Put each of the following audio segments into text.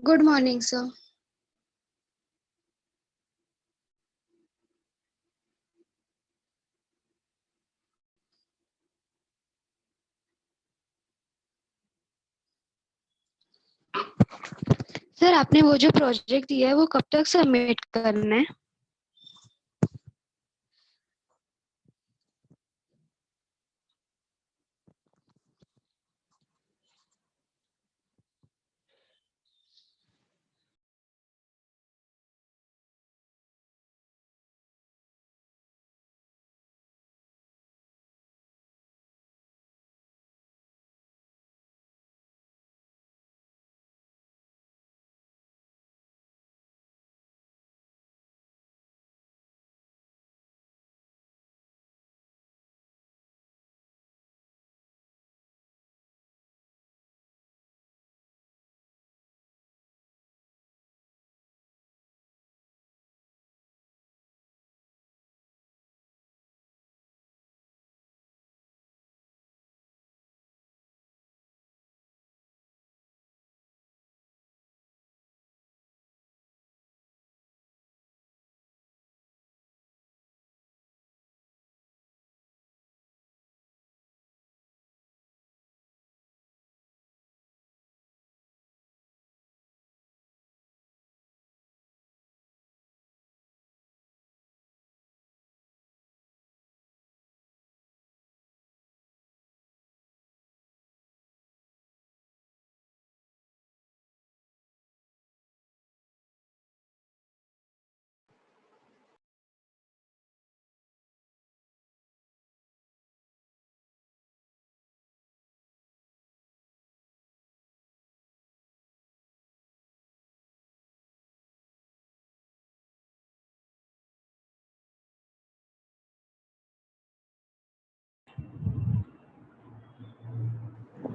Good morning, sir. Sir आपने वो जो प्रोजेक्ट दिया है वो कब तक सबमिट करना है?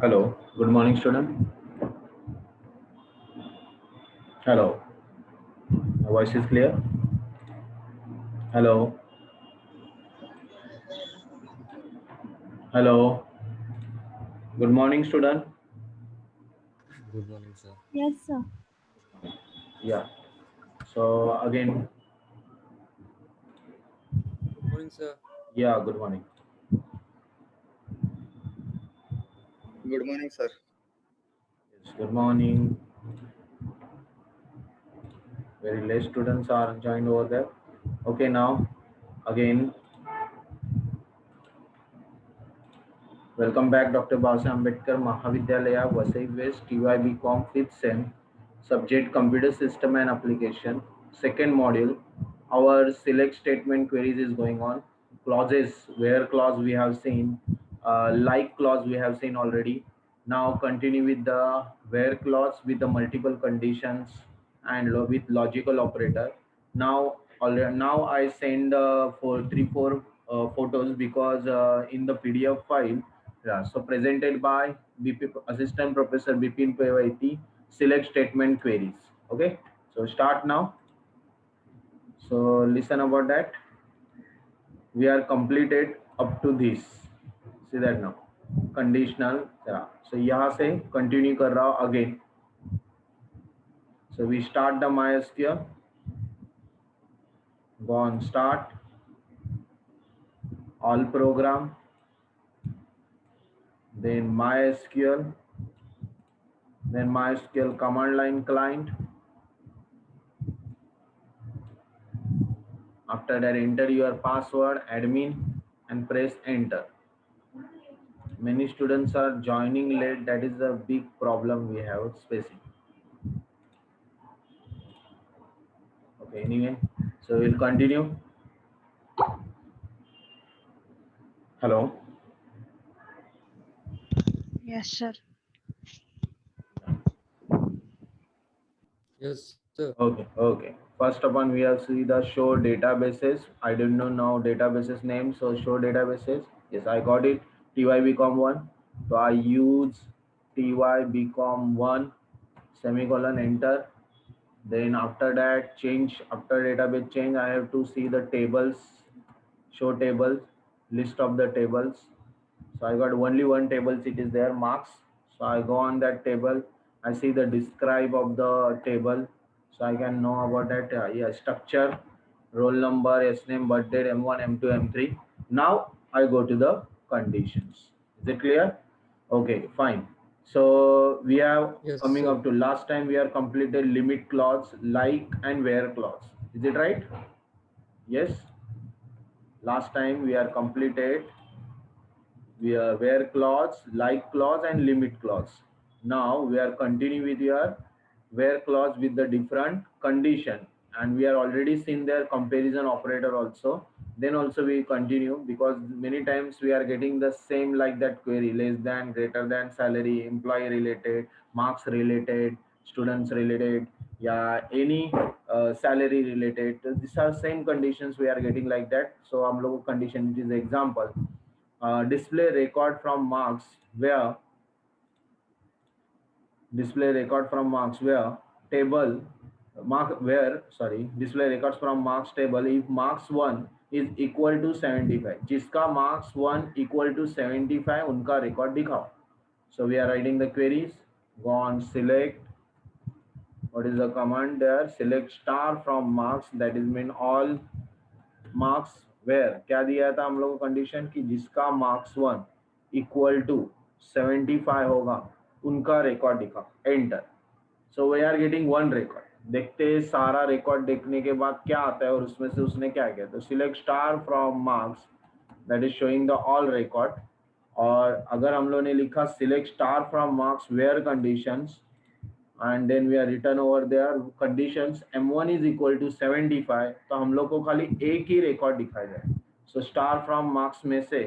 Hello, good morning, student. Hello, my voice is clear. Hello, hello, good morning, student. Good morning, sir. Yes, sir. Yeah, so again, Good morning, sir. yeah, good morning. Good morning, sir. Yes, good morning. Very less students are joined over there. Okay, now again, welcome back, Dr. Basa Ambedkar Mahavidyalaya, Vasai West, TYB.com, 5th Sem, subject Computer System and Application, second module. Our select statement queries is going on. Clauses, where clause we have seen, like clause we have seen already. Now continue with the where clause with the multiple conditions and with logical operator. Now I send for 3 4 photos because in the PDF file, yeah, so presented by BP Assistant Professor Bipin Pevaiti, select statement queries. Okay, so start now. So listen about that. We are completed up to this. See that now. Conditional. Yeah. So यहाँ से continue कर रहा हूँ again. So we start the MySQL. Go on start. All program. Then MySQL. Then MySQL command line client. After that, enter your password, admin, and press enter. Many students are joining late. That is a big problem we have facing. Okay, anyway, so we'll continue. Hello. Yes, sir. Yes, sir. Okay, okay. First upon we have see the show databases. I don't know now databases name. So show databases. Yes, I got it. TYBCom1. So I use TYBCom1 semicolon enter. Then after that change, after database change, I have to see the tables, show tables, list of the tables. So I got only one table, it is there marks. So I go on that table I see the describe of the table, so I can know about that. Yeah, structure, roll number, S name, birth date, M1, M2, M3. Now I go to the conditions. Is it clear? Okay, fine. So we are Yes, coming sir. up to last time we are completed limit clause, like and where clause. Is it right? Yes. Last time we are completed we are where clause, like clause, and limit clause. Now we are continuing with your where clause with the different condition, and we are already seen their comparison operator also. Then also we continue because many times we are getting the same like that query: less than, greater than, salary, employee related, marks related, students related, yeah, any salary related. These are same conditions we are getting like that. So हम लोग condition it is example. Display record from marks where display record from marks where table mark where sorry display records from marks table if marks 1 is equal to 75 जिसका marks 1 equal to 75 उनका record दिखाओ. So we are writing the queries. Go on, select. What is the command there? Select star from marks, that is mean all marks where क्या दिया था हम लोगों को condition कि जिसका मार्क्स 1 इक्वल टू 75 होगा उनका रिकॉर्ड दिखा enter. So we are getting one record. देखते हैं सारा रिकॉर्ड देखने के बाद क्या आता है और उसमें से उसने क्या किया. तो select star from marks, that is showing the all record. और अगर हम लोग ने लिखा select star from marks where conditions and then we are written over there conditions m1 is equal to 75 तो हम लोग को खाली एक ही रिकॉर्ड दिखाया जाए. सो स्टार फ्रॉम मार्क्स में से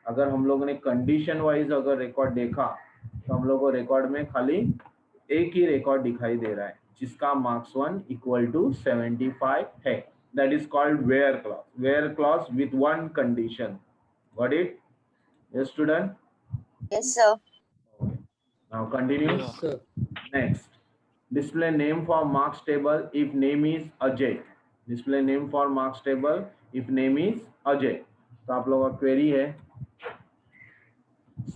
अगर हम लोगों ने कंडीशन वाइज अगर रिकॉर्ड देखा तो हम लोग को रिकॉर्ड में खाली एक ही रिकॉर्ड दिखाई दे रहा है जिसका मार्क्स 1 इक्वल टू 75 है. That is called where clause. Where clause with one condition. Got it? Yes student? Yes, sir. Now continue. Yes, sir. Next, display name for marks table if name is Ajay. Display name for marks table if name is Ajay. तो आप लोगों का query है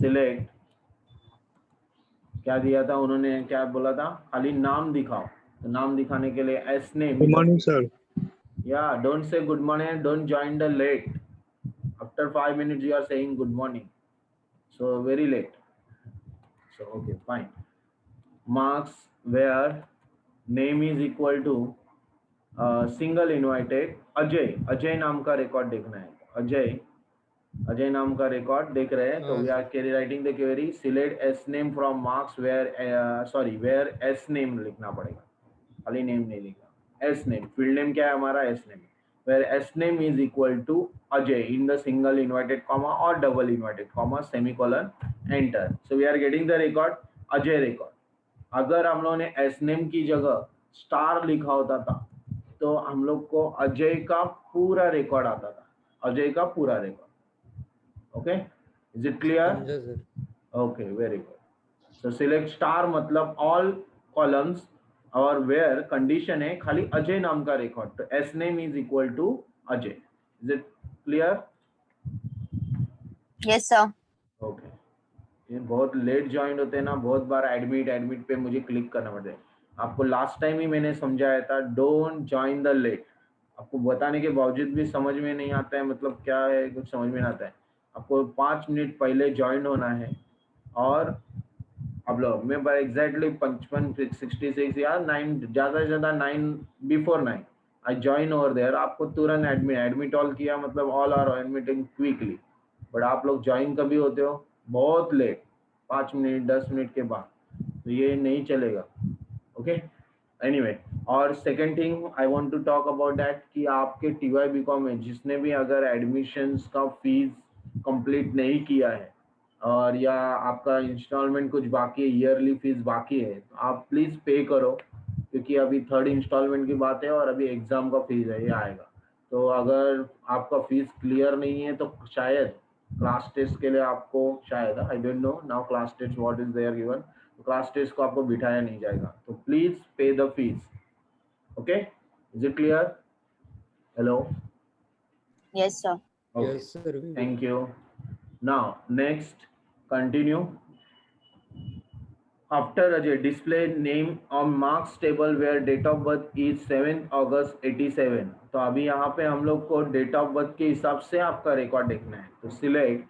select क्या दिया था उन्होंने क्या बोला था खाली नाम दिखाओ. तो नाम दिखाने के लिए S name. Good morning, sir. Yeah, don't say good morning, don't join the late. After 5 minutes you are saying good morning, so very late. So okay, fine. Marks where name is equal to single invited Ajay. Ajay नाम का record देखना है. अजय नाम का record देख रहे हैं. तो we are carry writing the query select S name from marks where where S name लिखना पड़ेगा. खाली नेम नहीं लिखना. एस नेम फील्ड नेम क्या है हमारा? S name. Where S name is equal to Ajay in the single inverted comma और double inverted comma semicolon enter. So we are getting the record Ajay record. अगर हम लोगों ने एस नेम की जगह स्टार लिखा होता था तो हम लोग को अजय का पूरा रिकॉर्ड आता था. अजय का पूरा record. Okay, is it clear? समझा sir. Okay, very good. So select star मतलब ऑल कॉलम्स और वेयर कंडीशन है खाली अजय नाम का रिकॉर्ड. तो S name is equal to Ajay. Is it clear? Yes, sir. Okay. ये बहुत लेट ज्वाइन होते हैं ना, बहुत बार एडमिट पे मुझे क्लिक करना पड़ता है. आपको लास्ट टाइम ही मैंने समझाया था डोंट ज्वाइन द लेट. आपको बताने के बावजूद भी समझ में नहीं आता है, मतलब क्या है कुछ समझ में नहीं आता है. आपको 5 मिनट पहले ज्वाइन होना है और अब लोग मैं एग्जैक्टली 55 66 या 9 ज़्यादा से ज़्यादा 9 before 9 I join over there. आपको तुरंत एडमिट ऑल किया मतलब all are admitting quickly. But आप लोग ज्वाइन कभी होते हो? बहुत लेट, 5 मिनट 10 मिनट के बाद. तो ये नहीं चलेगा. Okay, anyway. और second thing I want to talk about that कि आपके टीवाई बीकॉम में जिसने भी अगर एडमिशन्स का फीस कंप्लीट नहीं किया है और या आपका इंस्टॉलमेंट कुछ बाकी है, ईयरली फीस बाकी है, तो आप प्लीज़ पे करो क्योंकि अभी 3rd इंस्टॉलमेंट की बात है और अभी एग्ज़ाम का फीस है ये आएगा. तो अगर आपका फीस क्लियर नहीं है तो शायद क्लास टेस्ट के लिए आपको शायद I don't know now class test what is there given. Class test को आपको बिठाया नहीं जाएगा. तो please pay the fees. Okay, is it clear? Hello? Yes, sir. Okay, Yes, sir. we will. Thank you. Now next continue. After Ajay, display name on marks table where date of birth is 7th August 87. तो अभी यहाँ पे हम लोग को date of birth के हिसाब से आपका रिकॉर्ड देखना है. तो सिलेक्ट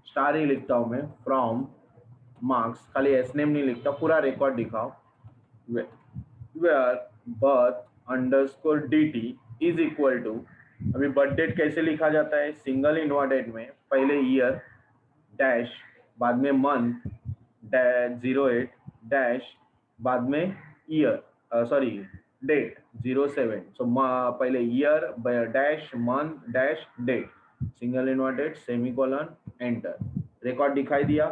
स्टार ही लिखता हूँ मैं, फ्रॉम मार्क्स, खाली एस नेम नहीं लिखता, पूरा रिकॉर्ड दिखाओ. Where birth underscore dt is equal to, अभी बर्थ डेट कैसे लिखा जाता है, सिंगल इन्वर्टेड में पहले ईयर डैश, बाद में मंथ डैश 08 डैश, बाद में ईयर सॉरी डेट 07. सो पहले year dash month dash date, single inverted semicolon enter. Record दिखाई दिया.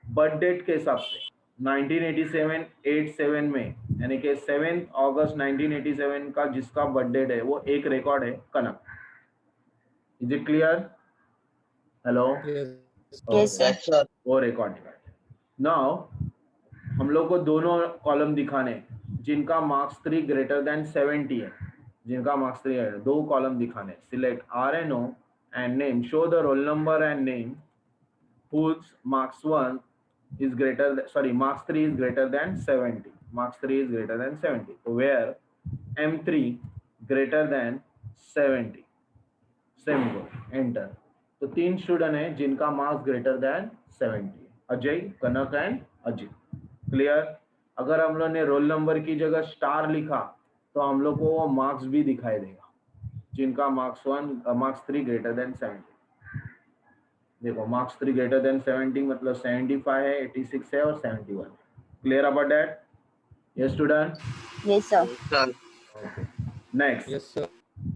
बर्थ डेट के हिसाब से 1987 87 में, यानी कि 7 अगस्त 1987 का जिसका बर्थ डेट है वो एक रिकॉर्ड है Kanak. Is it clear? Hello. Yes. Yes, sir. Yes, sir. वो रिकॉर्ड. नाउ हम लोग को दोनों कॉलम दिखाने जिनका मार्क्स 3 ग्रेटर देन 70 है, जिनका मार्क्स 3 है, दो कॉलम दिखाने. Select RNO and name, show the roll number and name whose marks 1 is greater marks 3 is greater than 70. Marks 3 is greater than 70. So where M3 greater than 70, semicolon, enter. तो तीन student हैं जिनका marks greater than 70, Ajay, Kanak and Ajit. Clear? अगर हम लोग ने roll number की जगह स्टार लिखा तो हम लोग को वो मार्क्स भी दिखाई देगा जिनका मार्क्स 3 ग्रेटर देन 70. देखो मार्क्स 3 ग्रेटर देन 70 मतलब 75 है, 86 है और 71. Clear about that? Yes student. Yes, sir. Sir. Next, Yes, sir.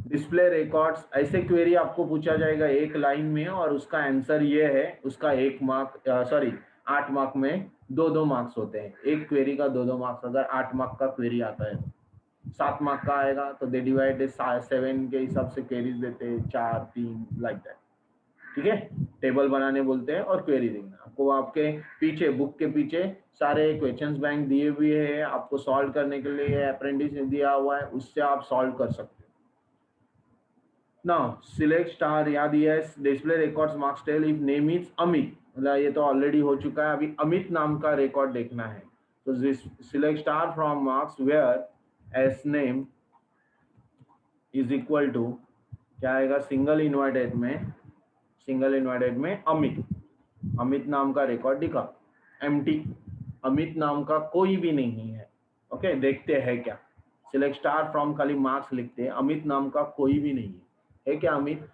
Display records. ऐसे क्वेरी आपको पूछा जाएगा एक लाइन में और उसका आंसर ये है, उसका 8 मार्क में 2 मार्क्स होते हैं. एक क्वेरी का 2 मार्क्स. अगर 8 मार्क का क्वेरी आता है, 7 मार्क का आएगा तो दे डिवाइड 7 के हिसाब से क्वेरीज देते हैं, 4 3 लाइक दैट. ठीक है, टेबल बनाने बोलते हैं और क्वेरी देखना. आपको आपके पीछे बुक के पीछे सारे क्वेश्चंस बैंक दिए हुए हैं, आपको सॉल्व करने के लिए अप्रेंटिस दिया हुआ है, उससे आप सॉल्व कर सकते हो. नाउ सिलेक्ट स्टार, याद दिया है display records marks tell if name is Amit, मतलब ये तो ऑलरेडी हो चुका है, अभी अमित नाम का रिकॉर्ड देखना है. तो select star from marks where S name is equal to, क्या आएगा, सिंगल इन्वर्टेड में अमित. अमित नाम का रिकॉर्ड दिखा. एम्प्टी, अमित नाम का कोई भी नहीं है. ओके, देखते हैं क्या. सिलेक्ट स्टार फ्रॉम, खाली मार्क्स लिखते हैं, अमित नाम का कोई भी नहीं है क्या अमित?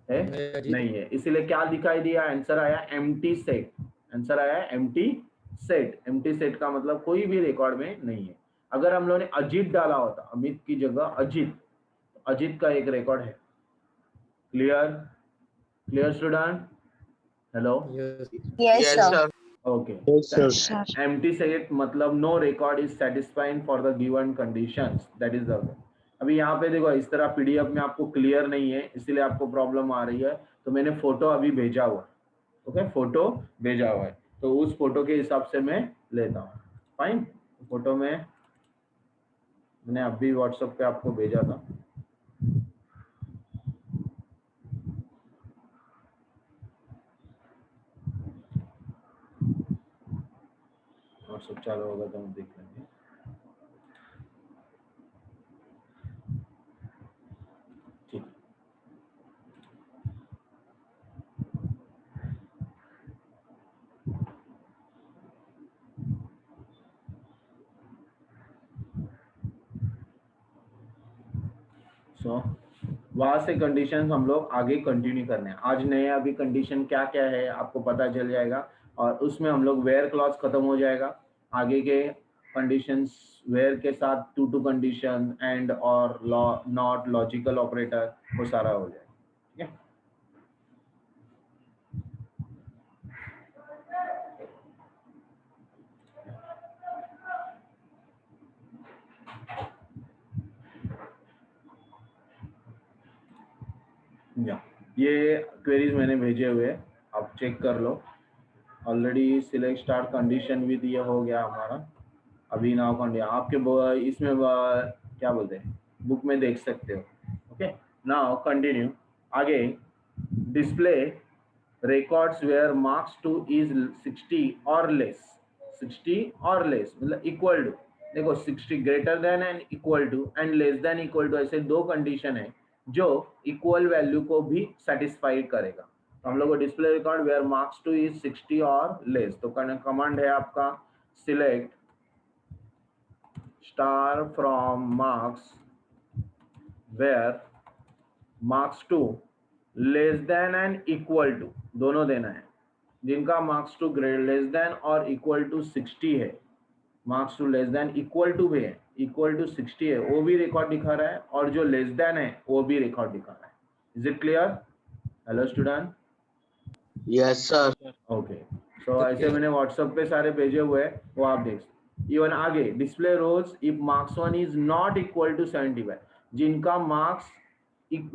है नहीं है, इसीलिए क्या दिखाई दिया, आंसर आया एम्प्टी सेट. आंसर आया एम्प्टी सेट. एम्प्टी सेट का मतलब कोई भी रिकॉर्ड में नहीं है. अगर हम लोगों ने अजित डाला होता, अमित की जगह अजित का एक रिकॉर्ड है. Clear student? Hello. Yes. Yes, Yes, sir. sir. Okay. Sir. Empty set मतलब no record is satisfying for the given conditions, that is the. अभी यहाँ पे देखो इस तरह पीडीएफ में आपको क्लियर नहीं है, इसीलिए आपको प्रॉब्लम आ रही है. तो मैंने फोटो अभी भेजा हुआ है. ओके, फोटो भेजा हुआ है, तो उस फोटो के हिसाब से मैं लेता हूँ. फाइन. फोटो में मैंने अभी व्हाट्सएप पे आपको भेजा था. व्हाट्सएप चालू होगा तो हम देख लेंगे. ठीक. सो वहां से कंडीशंस हम लोग आगे कंटिन्यू करने हैं. आज नए अभी कंडीशन क्या क्या है आपको पता चल जाएगा, और उसमें हम लोग वेयर क्लॉज खत्म हो जाएगा. आगे के कंडीशंस वेयर के साथ टू कंडीशन एंड और नॉट लॉजिकल ऑपरेटर वो सारा हो जाएगा. ठीक है. ये क्वेरीज मैंने भेजे हुए, आप चेक कर लो. Already select start condition with ये हो गया हमारा. अभी नाउ कंडीशन आपके इसमें क्या बोलते हैं, बुक में देख सकते हो. Okay, now continue. आगे display records where marks 2 is 60 or less. 60 और लेस, मतलब इक्वल टू। देखो 60 greater than and equal to and less than equal to, ऐसे दो कंडीशन है जो इक्वल वैल्यू को भी सेटिस्फाई करेगा। तो हम लोग को display record where marks 2 is 60 और लेस, तो कमांड है आपका select star from marks where marks 2 less than and equal to, दोनों देना है। जिनका मार्क्स 2 लेस देन और इक्वल टू 60 है, marks 2 less than equal to भी है, इक्वल टू 60 है, वो भी रिकॉर्ड दिखा रहा है, और जो लेस देन है वो भी रिकॉर्ड दिखा रहा है। Is it clear? Hello student. Yes sir. Okay, so ऐसे मैंने व्हाट्सएप पे सारे भेजे हुए हैं, वो आप देख सकते। इवन आगे display rows if marks 1 is not equal to 75, जिनका मार्क्स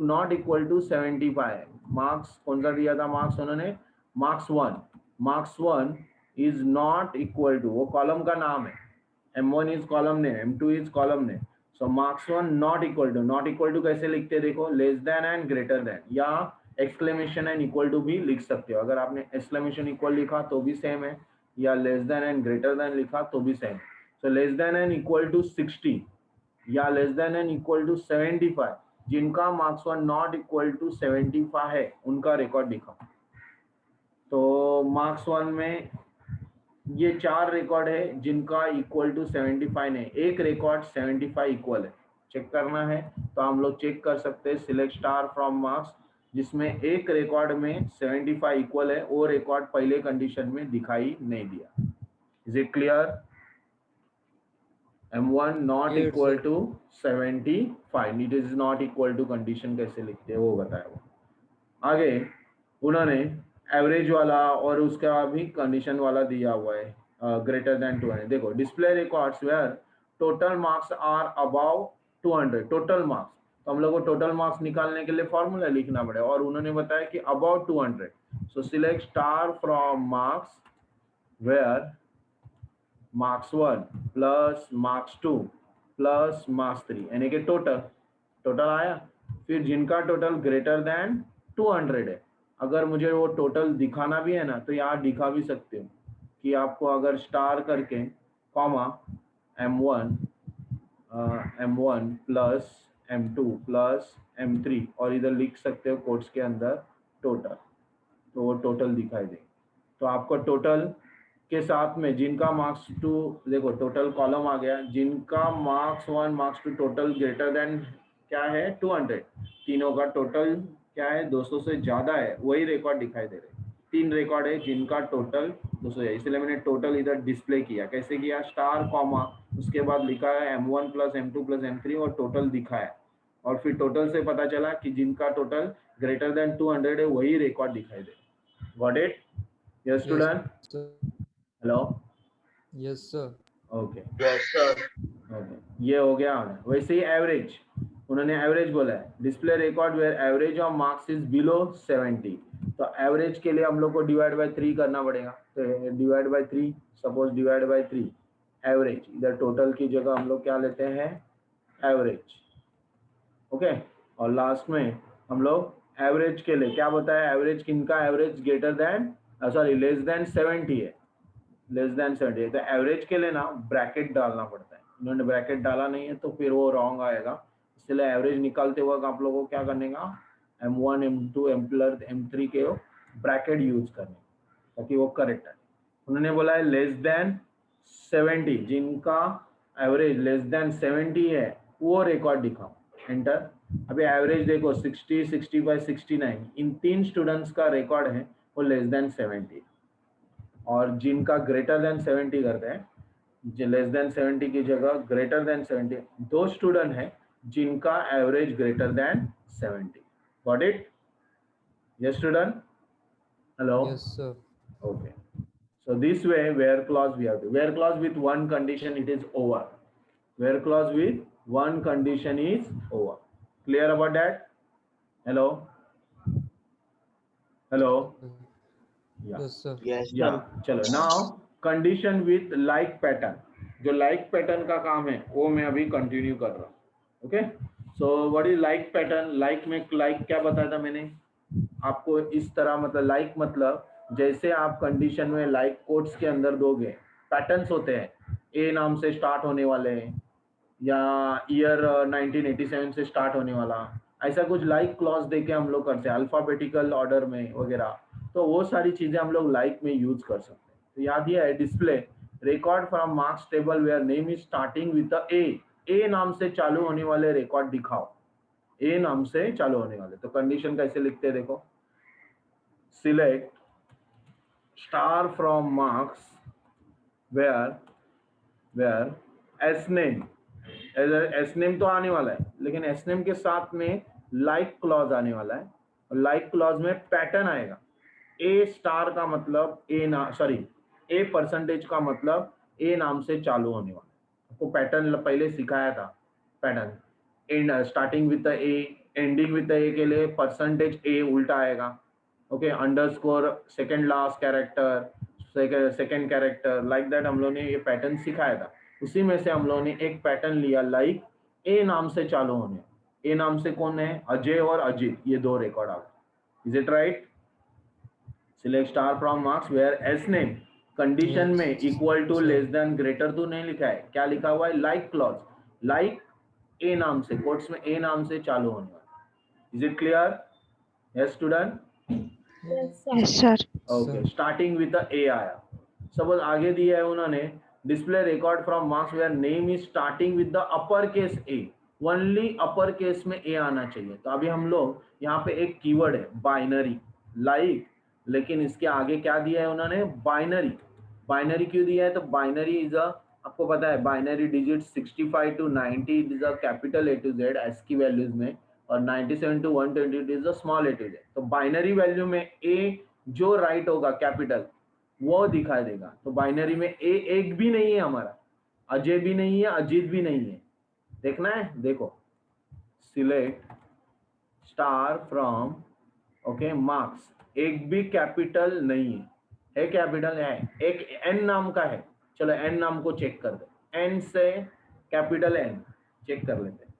नॉट इक्वल टू 75 है। मार्क्स कौन सा दिया था मार्क्स उन्होंने? Marks 1, marks 1 is not equal to, वो कॉलम का नाम है, M1 is column name, M2 is column name. So marks 1 not equal to कैसे लिखते हैं देखो, less than and greater than, या एक्सक्लेमेशन एंड इक्वल टू भी लिख सकते हो। अगर आपने एक्सक्लेमेशन इक्वल लिखा तो भी सेम है, या less than and greater than लिखा तो भी same. So less than and equal to 60 या less than and equal to 75, जिनका मार्क्स 1 नॉट इक्वल टू 75 है, उनका रिकॉर्ड दिखाओ। तो मार्क्स 1 में ये 4 रिकॉर्ड है जिनका इक्वल टू 75 नहीं, एक रिकॉर्ड 75 इक्वल है, चेक करना है तो हम लोग चेक कर सकते हैं सिलेक्ट स्टार फ्रॉम मार्क्स, जिसमें एक रिकॉर्ड में 75 इक्वल है, वो रिकॉर्ड पहले कंडीशन में दिखाई नहीं दिया। Is it clear? M1 not Yes, equal sir. To 75, it is not equal to condition कैसे लिखते हैं वो बताया वो। आगे उन्होंने एवरेज वाला और उसका भी कंडीशन वाला दिया हुआ है, ग्रेटर देन 200। देखो display records where total marks are about 200, total marks, तो हम लोग को टोटल मार्क्स निकालने के लिए फॉर्मूला लिखना पड़ेगा, और उन्होंने बताया कि about 200। So select star from marks where marks 1 plus marks 2 plus marks 3, यानी कि टोटल आया। फिर जिनका टोटल ग्रेटर देन 200 है, अगर मुझे वो टोटल दिखाना भी है ना, तो यहाँ दिखा भी सकते हो कि आपको अगर स्टार करके comma M1 plus M2 plus M3, और इधर लिख सकते हो कोट्स के अंदर टोटल, तो वो टोटल दिखाई दे। तो आपको टोटल के साथ में जिनका मार्क्स 2, देखो टोटल कॉलम आ गया, जिनका marks 1 marks 2 total greater than क्या है 200, तीनों का टोटल क्या है 200 से ज्यादा है, वही रिकॉर्ड दिखाई दे रहे। 3 रिकॉर्ड है जिनका टोटल 200 है, इसलिए मैंने टोटल इधर डिस्प्ले किया। कैसे किया? स्टार कॉमा, उसके बाद लिखा है M1 plus M2 plus M3 और टोटल दिखाया, और फिर टोटल से पता चला कि जिनका टोटल ग्रेटर देन 200 है वही रिकॉर्ड दिखाई दे। Got it? Yes student. sir. Hello. Yes, sir. Okay yes sir. Okay, ये हो गया। वैसे ही एवरेज, उन्होंने एवरेज बोला है display record where average of marks is below 70, तो एवरेज के लिए हम लोग को डिवाइड बाय 3 करना पड़ेगा। तो divide by 3, suppose divide by 3 average, इधर टोटल की जगह हम लोग क्या लेते हैं एवरेज, ओके। और लास्ट में हम लोग एवरेज के लिए क्या बताया, एवरेज किनका, average greater than sorry less than 70 है, लेस देन 70 है, तो एवरेज के लिए ना ब्रैकेट डालना पड़ता है। इन्होंने ब्रैकेट डाला नहीं है तो फिर वो रॉन्ग आएगा, इसलिए एवरेज निकालते वक्त आप लोगों को क्या करने का, M1 M2 M3 के ब्रैकेट यूज करने, ताकि वो करेक्ट है। उन्होंने बोला है लेस देन 70, जिनका एवरेज लेस देन 70 है वो रिकॉर्ड दिखाओ, एंटर। अभी एवरेज देखो 60, 65, 69, इन 3 स्टूडेंट्स का रिकॉर्ड है वो लेस देन 70, और जिनका ग्रेटर देन 70 करते हैं, लेस देन 70 की जगह ग्रेटर देन 70, 2 स्टूडेंट है जिनका average greater than 70। Got it? Yes student. Hello. Yes, sir. Okay, so this way where clause we have to, where clause with one condition it is over, where clause with one condition is over. Clear about that? Hello. Hello. Yeah. Yes, sir. Yes या sir. चलो now condition with like pattern, जो like pattern का काम है वो मैं अभी continue कर रहा हूँ। Okay, so what is like pattern? Like में लाइक क्या बताया था मैंने आपको, इस तरह, मतलब लाइक मतलब जैसे आप कंडीशन में लाइक कोट्स के अंदर दोगे पैटर्न्स होते हैं, ए नाम से स्टार्ट होने वाले या ईयर 1987 से स्टार्ट होने वाला, ऐसा कुछ लाइक क्लॉज देके हम लोग करते हैं अल्फाबेटिकल ऑर्डर में वगैरह, तो वो सारी चीजें हम लोग लाइक में यूज कर सकते हैं। तो याद ये है display record from marks table where name is starting with the A नाम से चालू होने वाले रिकॉर्ड दिखाओ, ए नाम से चालू होने वाले। तो कंडीशन कैसे लिखते हैं देखो, select star from marks where S name, S name तो आने वाला है लेकिन एस नेम के साथ में लाइक क्लॉज आने वाला है, और लाइक क्लॉज में पैटर्न आएगा। ए स्टार का मतलब ए परसेंटेज का मतलब ए नाम से चालू होने वाला है। आपको पैटर्न पहले सिखाया था, pattern and starting with the A, ending with the ए के लिए परसेंटेज ए उल्टा आएगा, okay, underscore second last character, second character, like that हम लोगों ने ये पैटर्न सिखाया था। उसी में से हम लोगों ने एक पैटर्न लिया लाइक ए नाम से चालू होने, ए नाम से कौन है, अजय और अजित, ये दो रिकॉर्ड आ गए। Is it right? Select star from marks where S name condition में equal to less than greater to नहीं लिखा है, क्या लिखा हुआ है, लाइक क्लॉज, लाइक ए नाम से, कोट्स में ए नाम से चालू होने वाला। Is it clear? Yes student? Yes sir. Okay, starting with the A आया। सपोज आगे दिया है उन्होंने display record from marks where name is starting with the upper case A, only upper case में ए आना चाहिए। तो अभी हम लोग यहाँ पे एक कीवर्ड है बाइनरी, लाइक, लेकिन इसके आगे क्या दिया है उन्होंने, बाइनरी। बाइनरी क्यों दिया है, तो बाइनरी इज अ, आपको पता है binary digit 65 to 90 is a capital A to Z S की वैल्यूज में, और 97 to 120 is a small A to Z. तो बाइनरी वैल्यू में ए जो राइट होगा कैपिटल वो दिखाई देगा। तो बाइनरी में ए एक भी नहीं है हमारा, अजय भी नहीं है, अजीत भी नहीं है, देखना है, देखो select star from, okay, marks, एक भी कैपिटल नहीं है कैपिटल है, एक एन नाम का है, चलो एन नाम को चेक कर दे, एन से कैपिटल एन चेक कर लेते हैं,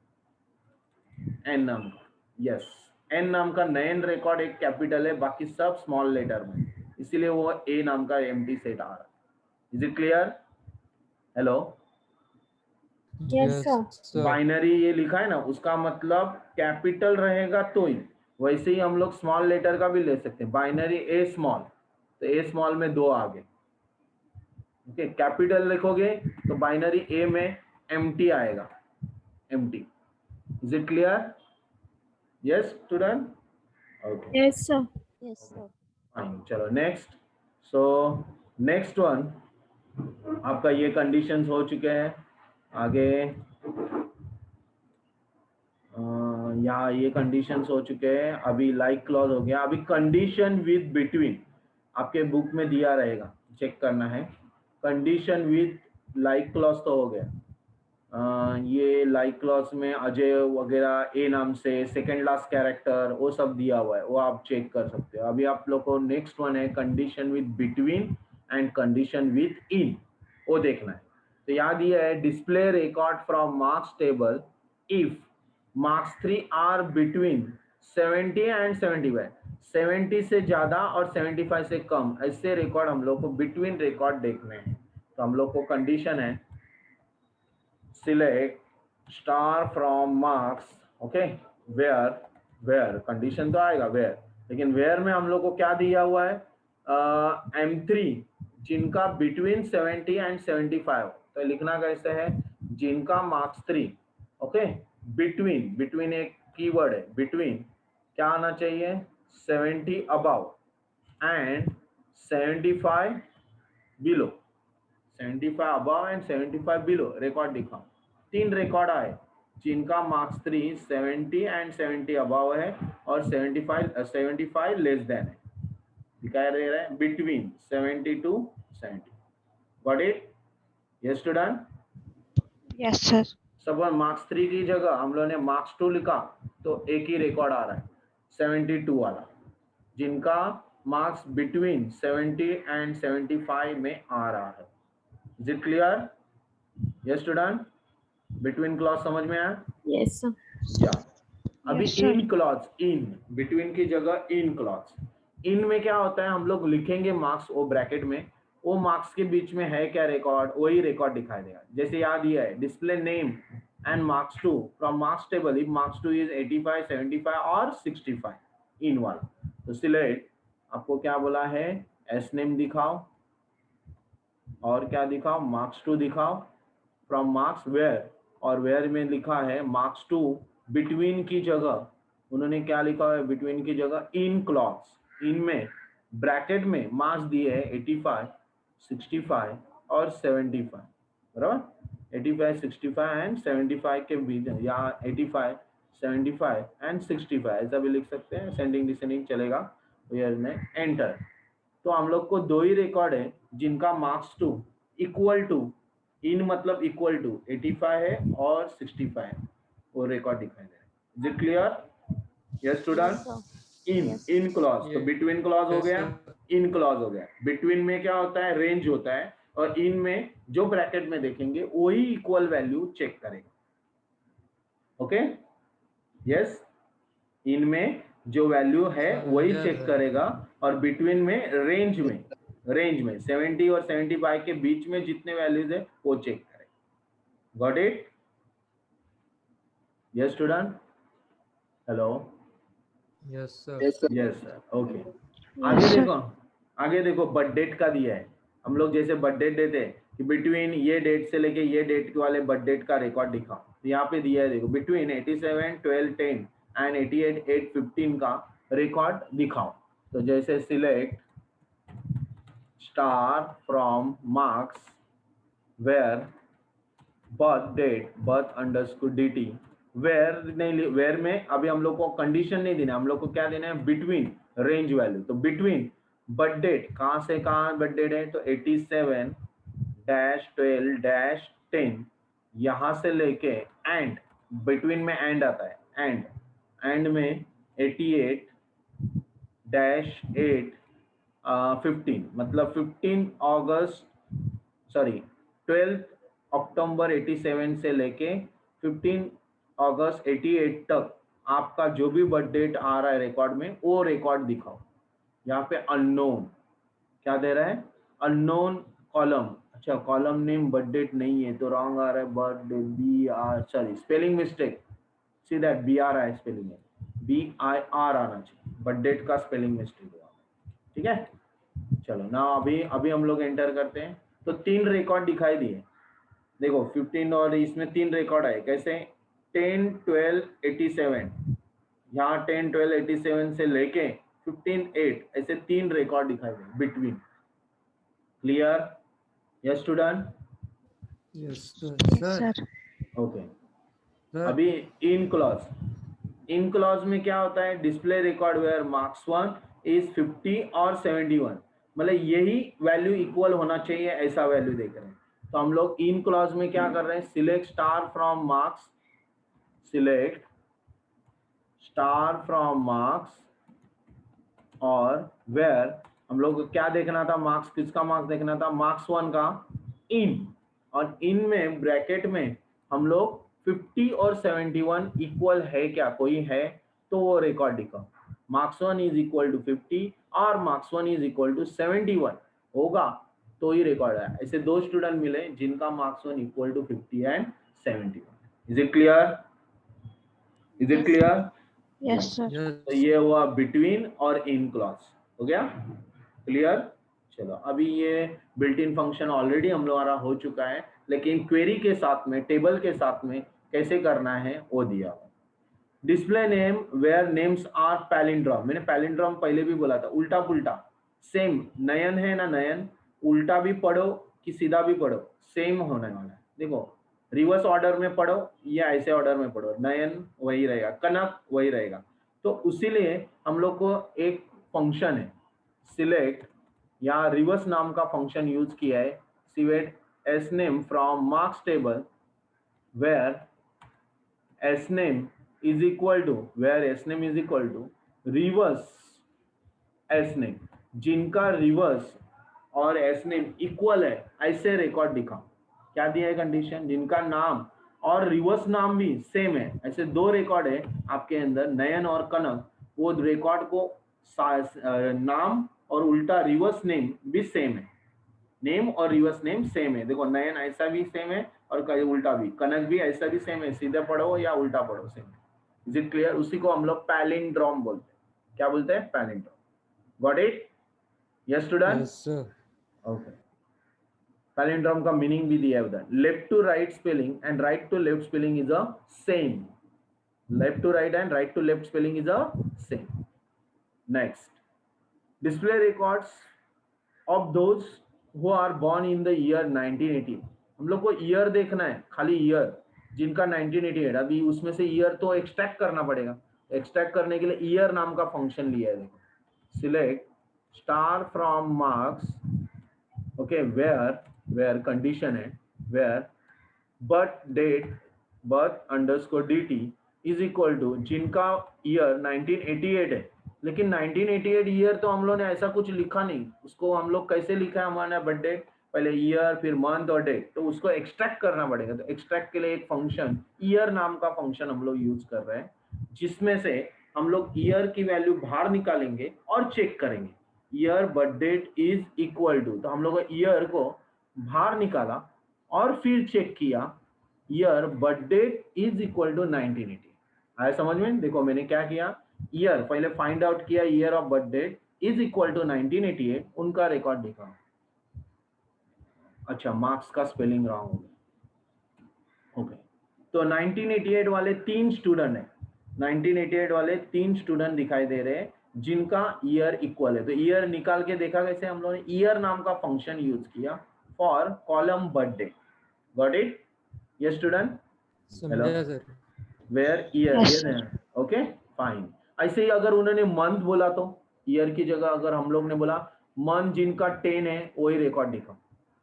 एन नाम का, यस, एन नाम का नयन रिकॉर्ड एक कैपिटल है, बाकी सब स्मॉल लेटर में, इसीलिए वो ए नाम का एम्प्टी सेट आ रहा है। Is it clear? Hello? Yes, sir. Binary ये लिखा है ना, उसका मतलब कैपिटल रहेगा तो ही, वैसे ही हम लोग स्मॉल लेटर का भी ले सकते हैं, बाइनरी ए स्मॉल, तो ए स्मॉल में दो आ गए, ओके, कैपिटल लिखोगे तो बाइनरी ए में एम्प्टी आएगा, empty. Is it clear? Yes student? Okay, yes sir. Yes, sir. Fine, चलो नेक्स्ट। सो नेक्स्ट वन, आपका ये कंडीशंस हो चुके हैं, आगे यहाँ ये कंडीशंस हो चुके हैं, अभी लाइक क्लॉज हो गया, अभी कंडीशन विद बिटवीन आपके बुक में दिया रहेगा, चेक करना है। कंडीशन विद लाइक क्लॉज तो हो गया, ये लाइक क्लॉज में अजय वगैरह ए नाम से, सेकेंड लास्ट कैरेक्टर, वो सब दिया हुआ है, वो आप चेक कर सकते हो। अभी आप लोग को नेक्स्ट वन है condition with between and condition within, वो देखना है। तो याद ये है display record from marks table if marks 3 are between 70 and 75, 70 से ज्यादा और 75 से कम, ऐसे रिकॉर्ड हम लोग को बिटवीन रिकॉर्ड देखने हैं। तो हम लोग को कंडीशन है select star from marks, okay, where condition तो आएगा वेयर, लेकिन वेयर में हम लोग को क्या दिया हुआ है, M3 जिनका बिटवीन 70 एंड 75, तो लिखना कैसे है, जिनका मार्क्स 3, ओके, बिटवीन एक कीवर्ड है, बिटवीन क्या आना चाहिए, 70 above and 75 below, 75 above and 75 below record दिखाओ। 3 रिकॉर्ड आए जिनका मार्क्स 3 70 एंड 70 अबव है और 75 लेस देन है, दिखाई दे रहा है, between 70 to 70। Got it? Yes student? Yes sir. सब मार्क्स 3 की जगह हम लोगों ने मार्क्स 2 लिखा तो एक ही रिकॉर्ड आ रहा है 72 वाला, जिनका मार्क्स बिटवीन 70 एंड 75 में आ रहा है। Is it clear? Yes student? Between clause समझ में आया? Yes sir. या अभी Yes, sir. In clause, in between की जगह इन क्लॉज, इन में क्या होता है, हम लोग लिखेंगे मार्क्स वो ब्रैकेट में, वो मार्क्स के बीच में है क्या रिकॉर्ड, वही रिकॉर्ड दिखाई देगा। जैसे यहाँ दिया है display name and marks two from marks table if marks two is 85, 75 और 65 इन वाला। तो सिलेक्ट, आपको क्या बोला है, एस नेम दिखाओ और क्या दिखाओ, मार्क्स टू दिखाओ फ्रॉम मार्क्स वेयर, और वेयर में लिखा है मार्क्स टू बिटवीन की जगह उन्होंने क्या लिखा है, बिटवीन की जगह इन क्लॉज, इनमें ब्रैकेट में मार्क्स दिए है 85, 65 और 75, बराबर। 85, 65 एंड 75 के बीच, यहाँ 85, 75 एंड 65 ऐसा भी लिख सकते हैं, सेंडिंग डिसेंडिंग चलेगा। वेयर में एंटर। तो हम लोग को दो ही रिकॉर्ड है जिनका मार्क्स टू इक्वल टू, इन मतलब इक्वल टू 85 है और 65 है, वो रिकॉर्ड दिखाई दे रहा है। Is it clear? Yes student. In clause, तो बिटवीन क्लॉज हो गया, इन क्लॉज हो गया। बिटवीन में क्या होता है, रेंज होता है, और इन में जो ब्रैकेट में देखेंगे वही इक्वल वैल्यू चेक करेगा। ओके, यस, इन में जो वैल्यू है वही चेक करेगा, और बिटवीन में रेंज में 70 और 75 के बीच में जितने वैल्यूज है वो चेक करेगा। Got it? Yes student, hello. Yes sir. Yes sir, okay. आगे देखो बर्थ डेट का दिया है। हम लोग जैसे बर्थ डेट देते हैं कि बिटवीन ये डेट से लेके ये डेट वाले बर्थ डेट का रिकॉर्ड दिखाओ, तो यहाँ पे दिया है देखो, बिटवीन 87, 12, 10 एंड 88, 8, 15 का रिकॉर्ड दिखाओ। तो जैसे select star from marks where birth date, birth underscore dt, where नहीं, वेयर में अभी हम लोग को कंडीशन नहीं देना, हम लोग को क्या देना है, बिटवीन रेंज वैल्यू। तो बिटवीन बर्थ डेट, कहाँ से कहाँ बर्थ डेट है, तो 87 -12 -10 यहाँ से लेके एंड, बिटवीन में एंड आता है, एंड में 88 -8 15, मतलब 15 अगस्त, सॉरी 12 अक्टूबर 87 से लेके 15 अगस्त 88 तक आपका जो भी बर्थ डेट आ रहा है रिकॉर्ड में, वो रिकॉर्ड दिखाओ। यहाँ पे अननोन क्या दे रहा है, अननोन कॉलम, अच्छा कॉलम नेम बर्थ डेट नहीं है तो रॉन्ग आ रहा है, birth date BR, sorry spelling mistake, see that BR है, स्पेलिंग है BIR आना चाहिए, बर्थ डेट का स्पेलिंग मिस्टेक हुआ, ठीक है। चलो ना, अभी हम लोग एंटर करते हैं। तो 3 रिकॉर्ड दिखाई दिए, देखो 15, और इसमें 3 रिकॉर्ड आए, कैसे, 10, 12, 87, यहाँ 10, 12, 87 से लेके 15, 8 ऐसे 3 रिकॉर्ड दिखाई दे between. Clear? Yes student. Yes sir. Okay, अभी इन क्लॉज में क्या होता है, display record where marks 1 is 50 और 71, मतलब यही वैल्यू इक्वल होना चाहिए, ऐसा वैल्यू देख रहे हैं। तो हम लोग इन क्लॉज में क्या कर रहे हैं, select star from marks, select star from marks, और वेयर हम लोग को क्या देखना था, मार्क्स, किसका मार्क्स देखना था, मार्क्स 1 का इन, और इन में ब्रैकेट में हम लोग 50 और 71 इक्वल है क्या, कोई है तो वो रिकॉर्ड दिखाओ। मार्क्स 1 इज इक्वल टू 50 और मार्क्स 1 इज इक्वल टू 71 होगा तो ही रिकॉर्ड है। ऐसे 2 स्टूडेंट मिले जिनका marks 1 equal to 50 and 71। Is it clear? Is it clear? Yes sir. तो ये हुआ बिटवीन और इन क्लॉज, हो गया क्लियर। चलो, अभी ये बिल्ट इन फंक्शन ऑलरेडी हम लोग हो चुका है, लेकिन क्वेरी के साथ में, टेबल के साथ में कैसे करना है वो दिया हुआ। Display name where names are palindrome, मैंने पैलिंड्रोम पहले भी बोला था, उल्टा पुल्टा सेम, नयन है ना नयन, उल्टा भी पढ़ो कि सीधा भी पढ़ो सेम होने वाला है। देखो रिवर्स ऑर्डर में पढ़ो या ऐसे ऑर्डर में पढ़ो, नयन वही रहेगा, कनक वही रहेगा। तो उसीलिए हम लोग को एक फंक्शन है सिलेक्ट, या रिवर्स नाम का फंक्शन यूज किया है, select S name from marks table where S name is equal to, where S name is equal to reverse S name, जिनका रिवर्स और एस नेम इक्वल है ऐसे रिकॉर्ड दिखाओ। क्या दिया है कंडीशन, जिनका नाम और रिवर्स नाम भी सेम है, ऐसे 2 रिकॉर्ड है आपके अंदर, नयन और कनक, वो रिकॉर्ड को नाम और उल्टा रिवर्स नेम भी सेम है, नेम और रिवर्स नेम सेम है। देखो नयन ऐसा भी सेम है और कहीं उल्टा भी, कनक भी ऐसा भी सेम है, सीधे पढ़ो या उल्टा पढ़ो सेम। Is it clear? उसी को हम लोग पैलिंड्रोम बोलते हैं। क्या बोलते हैं? Palindrome. Got it? Yes student? Yes, sir. Okay. Palindrome का मीनिंग भी दिया है उधर। Left to right spelling and right to left spelling is a same. Left to right and right to left spelling is a same. Next, display records of those who are born in the year 1980। हम लोग को year देखना है, खाली year, जिनका 1988। अभी उसमें से ईयर तो एक्सट्रैक्ट करना पड़ेगा। एक्सट्रैक्ट करने के लिए ईयर नाम का फंक्शन लिया है। देखो, select star from marks, okay, where condition है, where birth date, birth underscore dt is equal to जिनका ईयर 1988 है। लेकिन 1988 ईयर तो हम लोग ने ऐसा कुछ लिखा नहीं, उसको हम लोग कैसे लिखा है हमारा बर्थडे, पहले ईयर फिर मंथ और डेट, तो उसको एक्सट्रैक्ट करना पड़ेगा। तो एक्सट्रैक्ट के लिए एक फंक्शन ईयर नाम का फंक्शन हम लोग यूज कर रहे हैं, जिसमें से हम लोग ईयर की वैल्यू बाहर निकालेंगे और चेक करेंगे। Year birth date is equal to, तो हम लोग ईयर को बाहर निकाला और फिर चेक किया, year birth date is equal to 1980। आया समझ में? देखो मैंने क्या किया, ईयर पहले फाइंड आउट किया, year of birth date is equal to 1988, उनका रिकॉर्ड देखा। अच्छा, मार्क्स का स्पेलिंग रॉन्ग हो गया। ओके, तो 1988 वाले 3 स्टूडेंट है, 1988 वाले 3 स्टूडेंट दिखाई दे रहे हैं जिनका ईयर इक्वल है। तो ईयर निकाल के देखा कैसे, हम लोगों ने ईयर नाम का फंक्शन यूज किया for column birthday. Got it? Yes student? समझा सर। वेयर ईयर, Yes, ये sir. Okay fine. ऐसे ही अगर उन्होंने मंथ बोला तो ईयर की जगह अगर हम लोग ने बोला मंथ जिनका 10 है वही रिकॉर्ड दिखा,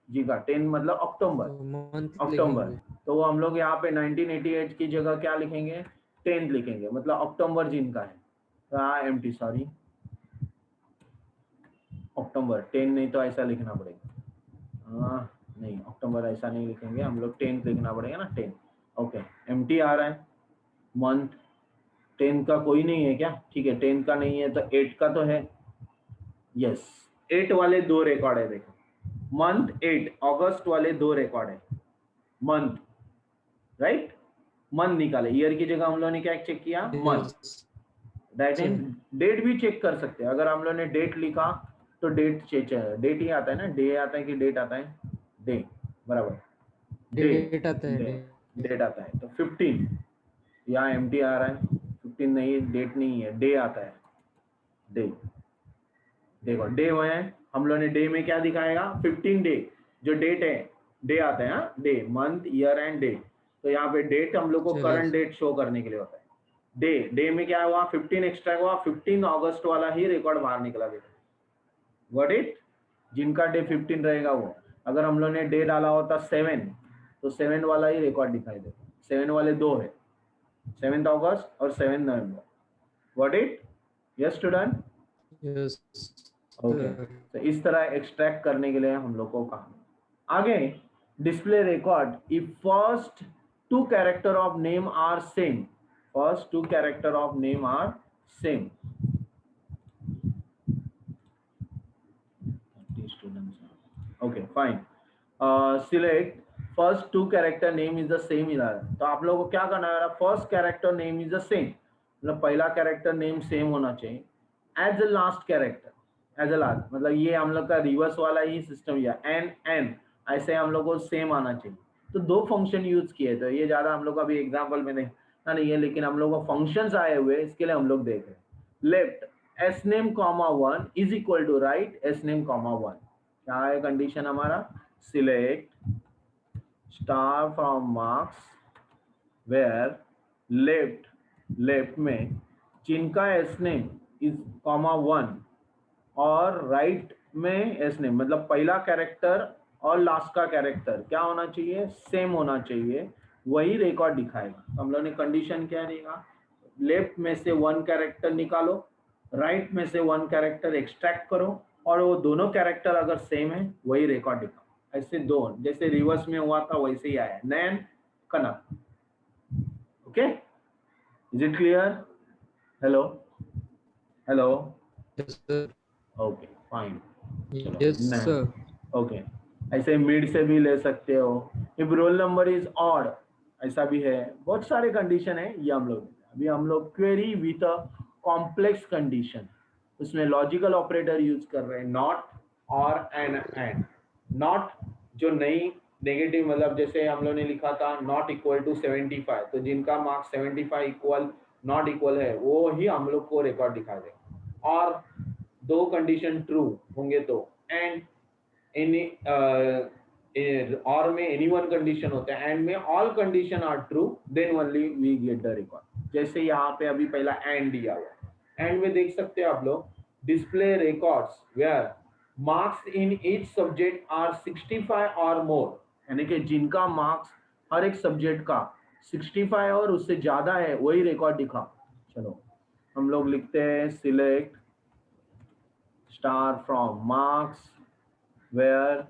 जी का 10 मतलब अक्टूबर, तो मंथ अक्टूबर, लिखेंगे। तो वो हम लोग यहाँ पे 1988 की जगह क्या लिखेंगे, 10 लिखेंगे, मतलब अक्टूबर जिनका है। एम्प्टी, सॉरी, अक्टूबर 10 नहीं तो ऐसा लिखना पड़ेगा। नहीं, अक्टूबर ऐसा नहीं लिखेंगे हम लोग, 10 लिखना पड़ेगा ना, 10। ओके, एम्प्टी आ रहा है। मंथ 10 का कोई नहीं है क्या? ठीक है, 10 का नहीं है तो 8 का तो है। यस, 8 वाले 2 रिकॉर्ड है। देखो, मंथ 8 अगस्त वाले 2 रिकॉर्ड है, मंथ, राइट? मंथ निकाले, ईयर की जगह हम लोगों ने क्या चेक किया, month. Yes, that sir. Date भी चेक कर सकते हैं। अगर हम लोगों ने डेट लिखा तो डेट डेट ही आता है ना, डे आता है कि डेट आता है, डे, बराबर, डेट आता है, डेट आता है। तो 15 यहाँ एम्प्टी आ रहा है, 15 नहीं, डेट नहीं है, डे आता है, डे। देखो डे वो है, हम लोगों ने डे में क्या दिखाएगा, 15 डे, जो डेट है डे आता है, हाँ, day, month, year and day. तो यहाँ पे डेट हम लोग को चलिए। करंट डेट शो करने के लिए होता है। डे, डे में क्या हुआ, 15 एक्स्ट्रा हुआ, 15 अगस्त वाला ही रिकॉर्ड बाहर निकला। देखो, व्हाट इट, जिनका डे 15 रहेगा वो, अगर हम लोग ने डे डाला होता 7, तो 7 वाला ही रिकॉर्ड दिखाई देगा। 7 वाले 2 है, 7 अगस्त और 7 नवंबर। What it? Yes student? Yes, okay, sir. तो इस तरह एक्सट्रैक्ट करने के लिए हम लोग को कहा। आगे, display record if first 2 character of name are same, first 2 character of name are same. Okay fine, select first 2 character name is the same इधर। तो आप लोगों को क्या करना है, first character name is the same, मतलब पहला कैरेक्टर नेम सेम होना चाहिए as the last character, as a last, मतलब ये हम लोग का रिवर्स वाला ही सिस्टम, या एन एन ऐसे हम लोग को सेम आना चाहिए। तो 2 फंक्शन यूज किए, तो ये ज्यादा हम लोग अभी एग्जांपल में नहीं है, लेकिन हम लोग को फंक्शंस आए हुए इसके लिए हम लोग देख रहे हैं। Left S name comma 1 is equal to right S name comma 1। क्या है कंडीशन हमारा, select star from marks where left में जिनका एस नेम इज कॉमा 1 और राइट में एस नेम, मतलब पहला कैरेक्टर और लास्ट का कैरेक्टर क्या होना चाहिए, सेम होना चाहिए, वही रिकॉर्ड दिखाएगा। तो हम लोग ने कंडीशन क्या देगा, लेफ्ट में से 1 कैरेक्टर निकालो, राइट में से 1 कैरेक्टर एक्सट्रैक्ट करो, और वो दोनों कैरेक्टर अगर सेम है वही रिकॉर्ड दिखाओ। ऐसे 2, जैसे रिवर्स में हुआ था वैसे ही आया, Nain Kanak. Okay, is it clear? Hello hello, Yes, sir. Okay fine. Yes, Nan. sir. Okay. ऐसे मिड से भी ले सकते हो। If roll number is odd, ऐसा भी है, बहुत सारे कंडीशन है। ये हम लोग query with a complex condition, उसमें लॉजिकल ऑपरेटर यूज कर रहे हैं, नॉट और एंड। नॉट जो नई नेगेटिव, मतलब जैसे हम लोग ने लिखा था नॉट इक्वल टू 75, तो जिनका मार्क्स 75 इक्वल नॉट इक्वल है वो ही हम लोग को रिकॉर्ड दिखा देगा। और दो कंडीशन ट्रू होंगे तो एंड एनी और में एनी वन कंडीशन होता है, एंड में all condition are true, then only we get the record. जैसे यहाँ पे अभी पहला एंड दिया हुआ, एंड में देख सकते हैं आप लोग, display records where marks in each subject are 65 और मोर, यानी कि जिनका मार्क्स हर एक सब्जेक्ट का 65 और उससे ज्यादा है वही रिकॉर्ड दिखा। चलो हम लोग लिखते हैं select star from marks where,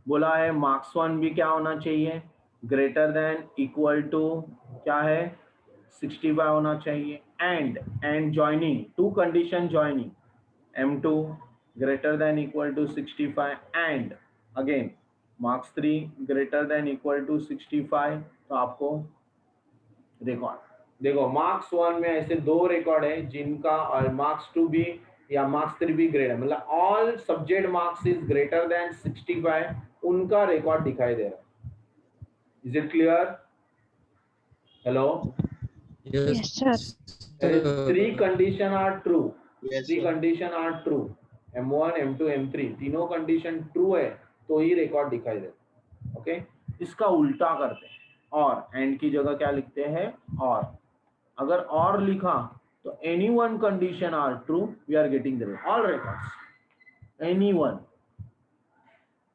बोला है मार्क्स 1 भी क्या होना चाहिए, ग्रेटर देन इक्वल टू क्या है 65 होना चाहिए। And joining two condition joining, M2 greater than equal to 65 and again marks 3 greater than equal to 65, तो आपको रिकॉर्ड देखो मार्क्स 1 में ऐसे दो रिकॉर्ड है जिनका, और मार्क्स 2 भी या मार्क्स 3 भी ग्रेटर, मतलब all subject marks is greater than 65, उनका रिकॉर्ड दिखाई दे रहा है। Is it clear? Hello? Yes, sir. Three condition are true, Yes, three sir. Condition are true, M1 M2 M3 तीनों कंडीशन ट्रू है तो ही रिकॉर्ड दिखाई देता। ओके, इसका उल्टा करते हैं, और एंड की जगह क्या लिखते हैं, और अगर और लिखा तो any one condition are true, we are getting the all records.